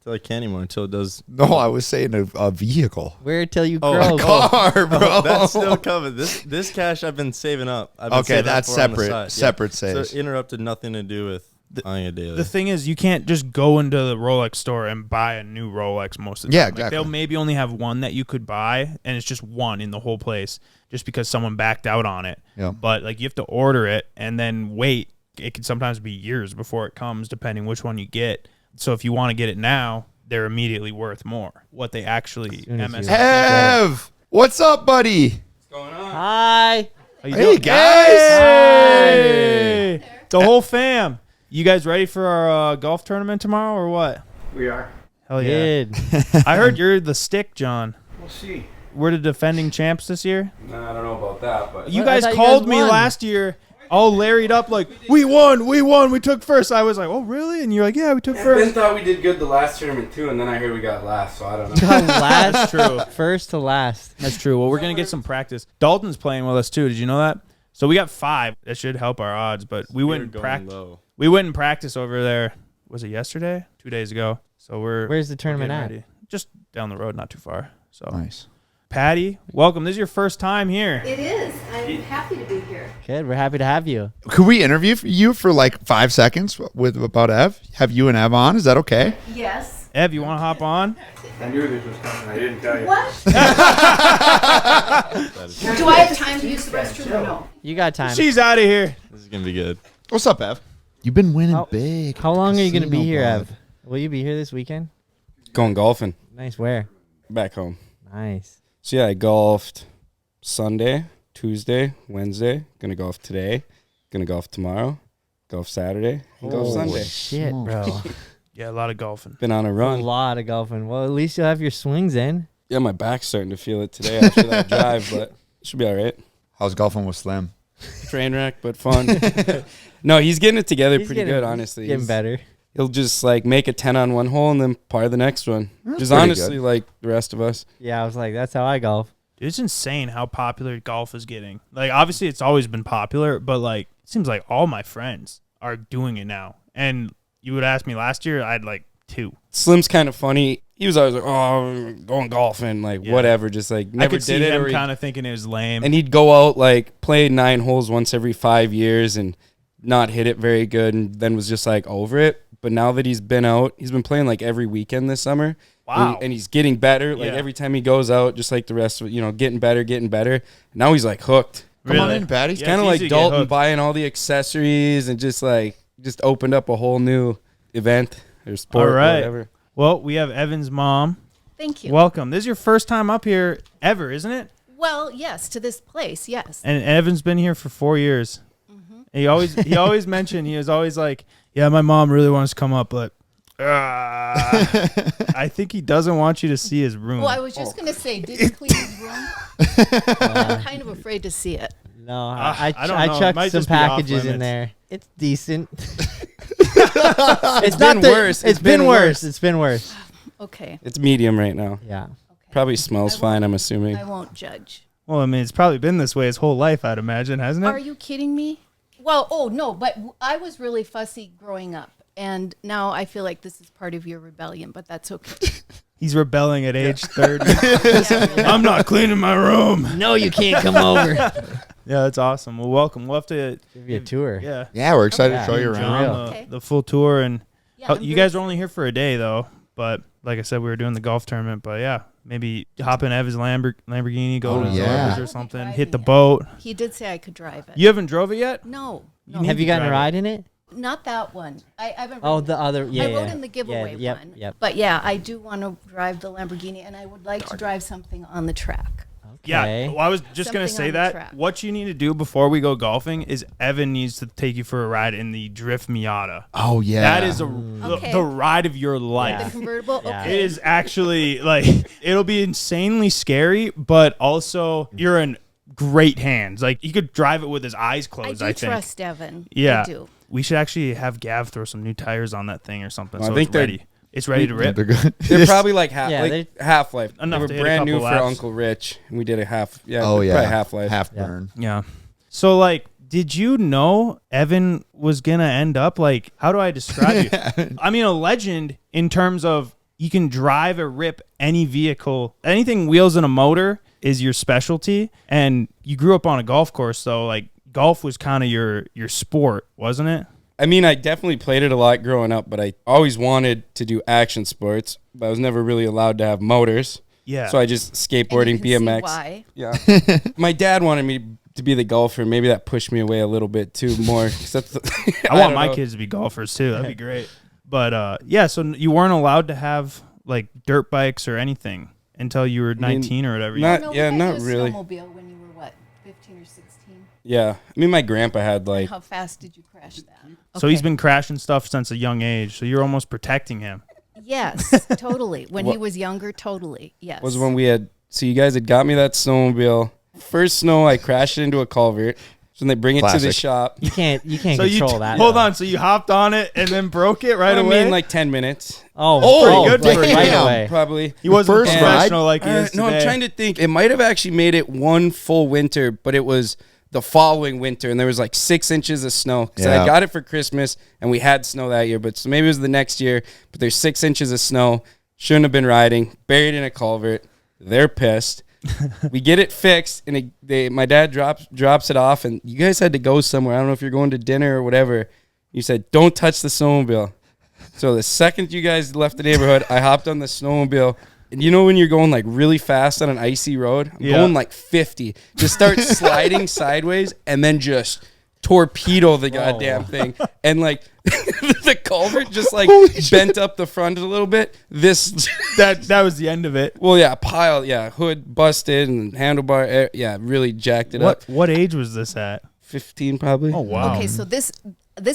I can't anymore. Until it does. No, I was saying a vehicle. Wear it till you Oh, croak. Car, bro. That's still coming. This cash I've been saving up. I've been Okay, saving up that's for on the separate. side. Separate So saves. it interrupted nothing to do with buying a daily. The thing is, you can't just go into the Rolex store and buy a new Rolex most of the Yeah, time. Like, exactly. they'll maybe only have one that you could buy, and it's just one in the whole place just because someone backed out on it. Yeah. But like you have to order it and then wait. It can sometimes be years before it comes, depending which one you get. So if you want to get it now, they're immediately worth more. What they actually soon as you- MSRP. Ev, what's up, buddy? Hi. How you Hey, doing? guys. Hey! The whole fam. You guys ready for our golf tournament tomorrow or what? We are. Hell yeah. Good. I heard you're the stick, John. We'll see. We're the defending champs this year. No, I don't know about that, but You I guys thought you called guys me won. last year all larried up like, we won, we took first. I was like, oh, really? And you're like, yeah, we took Ben first. thought we did good the last tournament too, and then I heard we got last, so I don't know. Last, True. first to last. That's true. Well, we're going to get some practice. Dalton's playing with us too. Did you know that? So we got 5. That should help our odds, but we wouldn't practice. We wouldn't practice over there. Was it yesterday? 2 days ago. So Where's the tournament getting at? ready. Just down the road, not too far. So Nice. Patty, welcome. This is your first time here. It is. I'm happy to be here. Good. We're happy to have you. Could we interview you for like 5 seconds about Ev? Have you and Ev on? Is that okay? Yes. Ev, you want to hop on? I knew this was coming. I didn't tell you. What? Do I have time to use the restroom or no? You got time. She's out of here. This is gonna be good. What's up, Ev? You've been winning How- big. How long are you going to be Casino here, bud. Ev? Will you be here this weekend? Going golfing Nice. Where? back home. Nice. So yeah, I golfed Sunday, Tuesday, Wednesday. Gonna golf today. Gonna golf tomorrow. Golf Saturday. And golf Holy Sunday. Shit, bro. Yeah, a lot of golfing. Been on a A run. lot of golfing. Well, at least you'll have your swings in. Yeah, my back's starting to feel it today after that drive, but should be all right. How's golfing with Slim? Train wreck, but fun. No, he's getting it together He's pretty getting- good, he's honestly. Getting He's- better. He'll just like make a 10 on one hole and then par the next one. That's Just pretty honestly good. like the rest of us. Yeah, I was like, that's how I golf. Dude, it's insane how popular golf is getting. Like, obviously, it's always been popular, but like, it seems like all my friends are doing it now. And you would ask me last year, I had like 2. Slim's kind of funny. He was always like, "Oh, I'm going golfing, like Yeah. whatever." Just like I never could see did it. him Or he- kind of thinking it was lame. and he'd go out like play 9 holes once every 5 years and not hit it very good, and then was just like over it. But now that he's been out, he's been playing like every weekend this summer. Wow. And he's getting better. Like Yeah. every time he goes out, just like the rest of getting better. Now he's like hooked. Come on Really? in, Patty. Yeah, Kind of it's like easy to get Dalton hooked. buying all the accessories and just opened up a whole new event or sport All or right. whatever. Well, we have Evan's mom. Thank you. Welcome. This is your first time up here ever, isn't it? Well, yes, to this place, yes. And Evan's been here for 4 years. And he always mentioned, he was always like, yeah, my mom really wants to come up, but I think he doesn't want you to see his room. Well, I was just going to say, did you clean his room? I'm kind of afraid to see it. No, I don't know. I It chucked might some just be off packages in limits. there. It's decent. It's been worse. It's been worse. It's been worse. Okay. It's medium right now. Yeah. Okay. Probably smells I fine, won't- I'm assuming. I won't judge. Well, I mean, it's probably been this way his whole life, I'd imagine, hasn't it? Are you kidding me? Well, oh, no, but I was really fussy growing up. And now I feel like this is part of your rebellion, but that's okay. He's rebelling at age 30. Yeah, really. I'm not cleaning my room. No, you can't come over. Yeah, that's awesome. Well, welcome. We'll have to, Give you a tour. yeah, Yeah, we're excited Yeah. to show you John around. Real. Okay. the full tour. And Yeah, oh, I'm you very guys are only here for a day, though. But like I said, we were doing the golf tournament. But yeah, maybe hop in Evans Lamborghini, go Oh, to the yeah. Zorba's or I something, won't be hit the driving boat. He did say I could drive it. You haven't drove it yet? No, You no, need Have you to gotten a drive it. ride in it? not that one. I haven't. Oh, ridden the other. Yeah, I yeah. rode in the giveaway yep, one. Yep. But yeah, I do want to drive the Lamborghini, and I would like to drive something on the track. Yeah, Okay. well, I was just going to Something say on the that. track. What you need to do before we go golfing is Evan needs to take you for a ride in the Drift Miata. Oh yeah, That is Okay. the ride of your life. Yeah. The convertible. Yeah. Okay. It is actually like it'll be insanely scary, but also you're in great hands. Like he could drive it with his eyes I closed. do I, think. trust Evan. Yeah, I do. we should actually have Gav throw some new tires on that thing or something. Well, I so think it's they're- ready. It's ready to rip. They're good. They're probably like half, Yeah, half life. They Enough were to hit a brand new couple for laps. Uncle Rich, and we did a half. Yeah, Oh yeah, probably half life. half Yeah. burn. Yeah. So like, did you know Evan was gonna end up like? How do I describe you? I mean, a legend in terms of you can drive or rip any vehicle, anything wheels and a motor is your specialty. And you grew up on a golf course, so like golf was kind of your sport, wasn't it? I mean, I definitely played it a lot growing up, but I always wanted to do action sports, but I was never really allowed to have motors. Yeah. So I just And skateboarding, you can see BMX. why. Yeah. My dad wanted me to be the golfer. Maybe that pushed me away a little bit too more. 'Cause that's I want don't my know. kids to be golfers too. That'd be great. But yeah, so you weren't allowed to have like dirt bikes or anything until you were 19 or whatever. not- No, yeah, we not had you a really. snowmobile when you were what, 15 or 16? Yeah. I mean, my grandpa had like, How fast did you crash that? So he's been crashing stuff since a young age. So you're almost protecting him. Yes, totally. When he was younger, totally. Yes. was when we had, so you guys had got me that snowmobile. First snow, I crashed it into a culvert. So then they bring it to the Classic. shop. You can't So control that. Hold on. So you hopped on it and then broke it right I away? mean, like 10 minutes. pretty good like for you. right Damn. away. Probably. He wasn't First professional like he No, is I'm today. trying to think. It might have actually made it one full winter, but it was the following winter, and there was like 6 inches of snow. Because Yeah. I got it for Christmas, and we had snow that year. But so maybe it was the next year. But there's 6 inches of snow. Shouldn't have been riding. Buried in a culvert. They're pissed. We get it fixed, and my dad drops it off, and you guys had to go somewhere. I don't know if you're going to dinner or whatever. You said, don't touch the snowmobile. So the second you guys left the neighborhood, I hopped on the snowmobile. And you know when you're going like really fast on an icy road? I'm going like 50. Just start sliding sideways and then just torpedo the goddamn thing. And like the culvert just like bent up the front a little bit. That was the end of it. Well, yeah, hood busted and handlebar, really jacked it up. What age was this at? 15 probably. Oh, wow. Okay, so this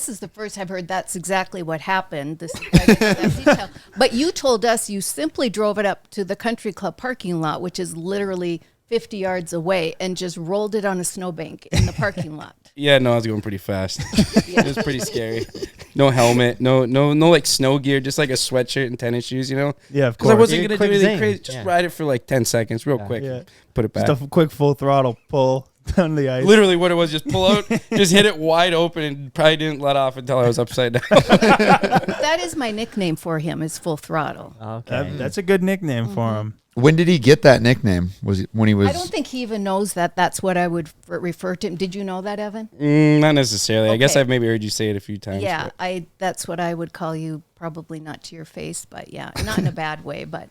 is the first I've heard that's exactly what happened. This is why I get that detail. But you told us you simply drove it up to the country club parking lot, which is literally 50 yards away, and just rolled it on a snowbank in the parking lot. Yeah, no, I was going pretty fast. It was pretty scary. No helmet, no like snow gear, just like a sweatshirt and tennis shoes, you know? Yeah, of Because I course. wasn't You're going to do quick anything zing. crazy. Just Yeah. ride it for like 10 seconds real quick. Yeah. Put it back. Just a quick full throttle pull down the ice. Literally what it was, just pull out, just hit it wide open, and probably didn't let off until I was upside down. That is my nickname for him, is Full Throttle. Okay. That's a good nickname for him. When did he get that nickname? Was it when he was? I don't think he even knows that that's what I would refer to him. Did you know that, Evan? Not necessarily. I guess Okay. I've maybe heard you say it a few times. Yeah, but- that's what I would call you, probably not to your face, but yeah, not in a bad way, but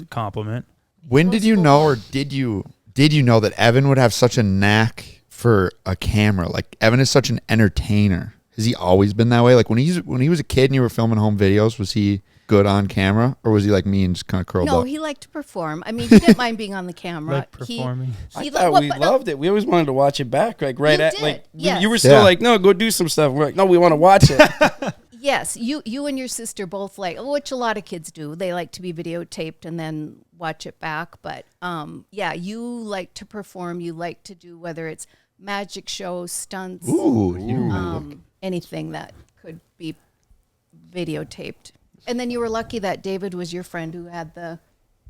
Compliment. When did you know, or did you know that Evan would have such a knack for a camera? Like Evan is such an entertainer. Has he always been that way? Like when he was a kid and you were filming home videos, was he good on camera, or was he like me and just kind of curled no, up? he liked to perform. I mean, he didn't mind being on the camera. Like performing. I thought we loved it. We always wanted to watch it back, like right You at did, like yes. you were still Yeah. like, no, go do some stuff. We're like, no, we want to watch it. Yes, you and your sister both like, which a lot of kids do. They like to be videotaped and then watch it back. But yeah, you like to perform. You like to do, whether it's magic shows, stunts, anything that could be videotaped. And then you were lucky that David was your friend who had the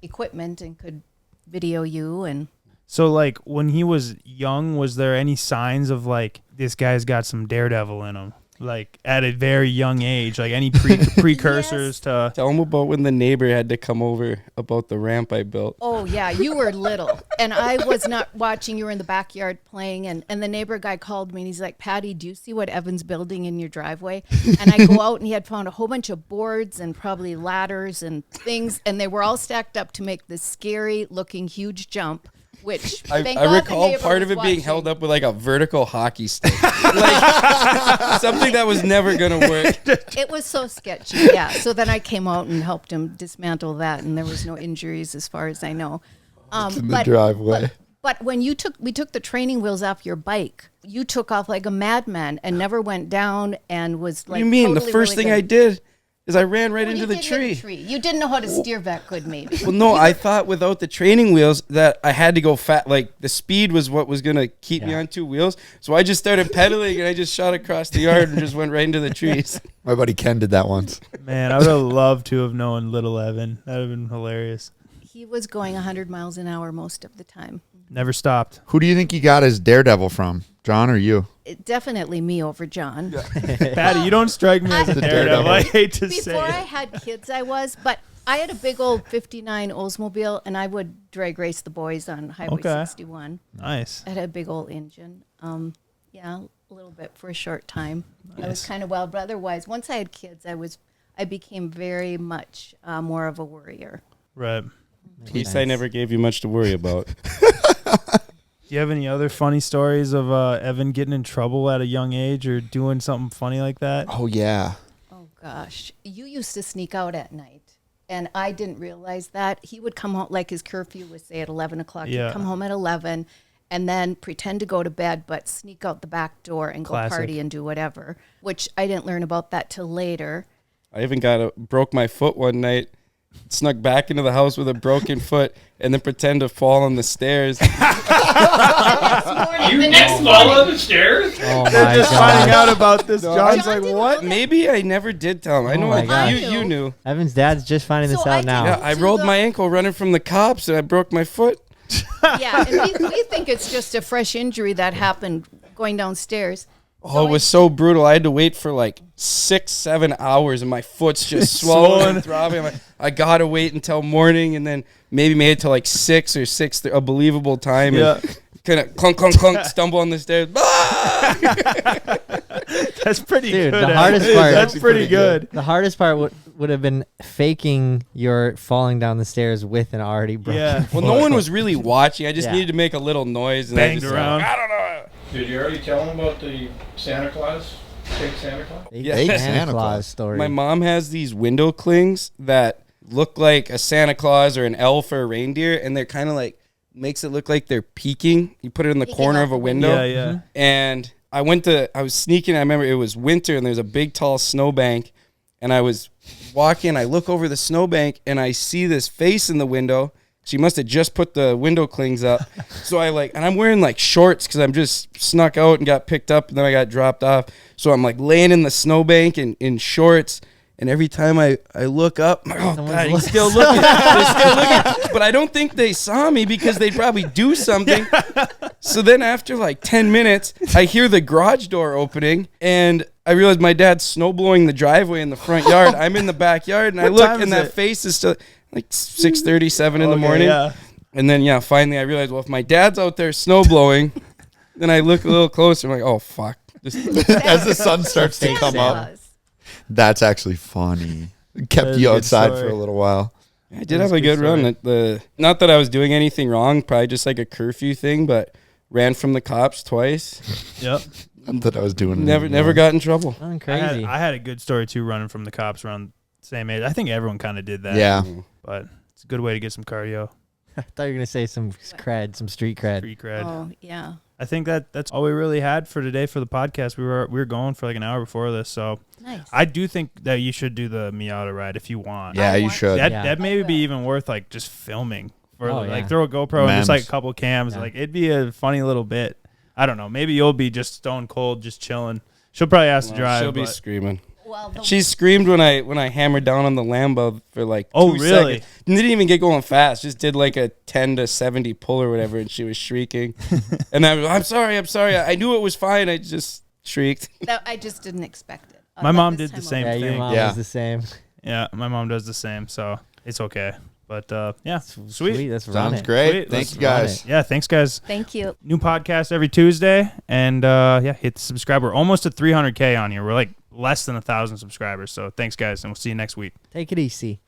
equipment and could video you. And So, like, when he was young, was there any signs of, like, this guy's got some daredevil in him? Like, at a very young age? Like, any precursors to... Tell him about when the neighbor had to come over about the ramp I built. oh, yeah, you were little. And I was not watching. You were in the backyard playing. And the neighbor guy called me and he's like, Patty, do you see what Evan's building in your driveway? And I go out and he had found a whole bunch of boards and probably ladders and things. And they were all stacked up to make this scary looking huge jump. Which thank God I the recall neighbor part was of it being watching. held up with like a vertical hockey stick, like something that was never gonna work. It was so sketchy, yeah. So then I came out and helped him dismantle that, and there was no injuries as far as I know. in the driveway. But when we took the training wheels off your bike, you took off like a madman and never went down and was like. What do you mean? Totally, The first really thing good. I did is I ran right Well, into you the did hit tree. a You didn't know how to steer that good, maybe. Well, no, I thought without the training wheels that I had to go fat. Like the speed was what was gonna keep me on two wheels. So I just started pedaling and I just shot across the yard and just went right into the trees. My buddy Ken did that once. Man, I would have loved to have known little Evan. That would have been hilarious. He was going 100 miles an hour most of the time. Never stopped. Who do you think he got his daredevil from, John or you? Definitely me over John. Patty, you don't strike me as a The daredevil. daredevil. I hate to say Before I it. had kids, I was, but I had a big old 59 Oldsmobile, and I would drag race the boys on Highway Okay. 61. Nice. It had a big old engine. Yeah, a little bit for a short time. I was kind of wild, but otherwise, once I had kids, I became very much more of a worrier. Right. At least I never gave you much to worry about. Do you have any other funny stories of Evan getting in trouble at a young age or doing something funny like that? Oh yeah. Oh gosh, you used to sneak out at night, and I didn't realize that. He would come home, like his curfew was say at 11 o'clock. Yeah. He'd come home at 11, and then pretend to go to bed, but sneak out the back door and go Classic. party and do whatever, which I didn't learn about that till later. I even broke my foot one night, snuck back into the house with a broken foot, and then pretend to fall on the stairs. The next morning. the stairs? Oh my Just finding god. out about this, John's John like, didn't what? know Maybe I never did tell him. I Oh know my God. you knew. Evan's dad's just finding this So out I now. Yeah, I rolled my ankle running from the cops, and I broke my foot. Yeah, and we think it's just a fresh injury that happened going downstairs. Oh, it was so brutal. I had to wait for like 6-7 hours, and my foot's just swollen and throbbing. I'm like, I gotta wait until morning, and then maybe made it to like 6 or 6, a believable time. Yeah. And kind of clunk, clunk, clunk, stumble on the stairs. Ah! That's pretty Dude, good. the hardest part- That's pretty good. The hardest part would have been faking your falling down the stairs with an already broken Yeah. Well, no one was really watching. I just Yeah. needed to make a little noise. And I Banged just, around. I don't know. Did you already tell them about the Santa Claus? Fake Santa Claus? Yeah. Santa, Santa Claus Claus. story. My mom has these window clings that look like a Santa Claus or an elf or a reindeer, and they're kind of like, makes it look like they're peeking. You put it in the Peeking corner out of a the window. Yeah. And I was sneaking. I remember it was winter, and there's a big, tall snowbank. And I was walking. I look over the snowbank, and I see this face in the window. She must have just put the window clings up. So and I'm wearing like shorts because I'm just snuck out and got picked up, and then I got dropped off. So I'm like laying in the snowbank in shorts. And every time I look up, I'm like, oh, Someone's God, he's looking. still looking. They're still looking. But I don't think they saw me because they'd probably do something. So then after like 10 minutes, I hear the garage door opening, and I realize my dad's snow blowing the driveway in the front yard. I'm in the backyard, and I What look, time and is that it? face is still like 6:37 in the Okay, morning. yeah. And then, finally I realized, well, if my dad's out there snow blowing, then I look a little closer. I'm like, oh, fuck. As the sun starts to come up. Claus. That's actually funny. Kept That is you a good outside for story. a little while. I did have a good run. Not that I was doing anything wrong, probably just like a curfew thing, but ran from the cops twice. Yep. Not that I was doing Never got in trouble. Nothing I crazy. had a good story too, running from the cops around the same age. I think everyone kind of did that. Yeah. But it's a good way to get some cardio, I thought you were gonna say some cred, some street cred. free cred. Oh, yeah. I think that's all we really had for today for the podcast. We were going for like an hour before this, so Nice. I do think that you should do the Miata ride if you want. Yeah, you want should. That Yeah. that maybe be even worth like just filming for Oh, like yeah. throw a GoPro and just like Memes. a couple cams. Yeah. Like it'd be a funny little bit. I don't know. Maybe you'll be just stone cold, just chilling. She'll probably ask to drive. She'll be but- screaming. Well, She screamed when I hammered down on the Lambo for like 2 Oh, really? seconds. And didn't even get going fast. Just did like a 10 to 70 pull or whatever, and she was shrieking. And I'm sorry. I knew it was fine. I just shrieked. I just didn't expect it. My But mom this did the time same Yeah, thing. your mom Yeah. was the same. Yeah, my mom does the same, so it's okay. But yeah, sweet. Let's run Sounds it. great. Sweet. Thank Let's you guys. Yeah, thanks guys. Thank you. New podcast every Tuesday, and yeah, hit the subscribe. We're almost at 300K on here. We're like less than 1,000 subscribers. So thanks guys, and we'll see you next week. Take it easy.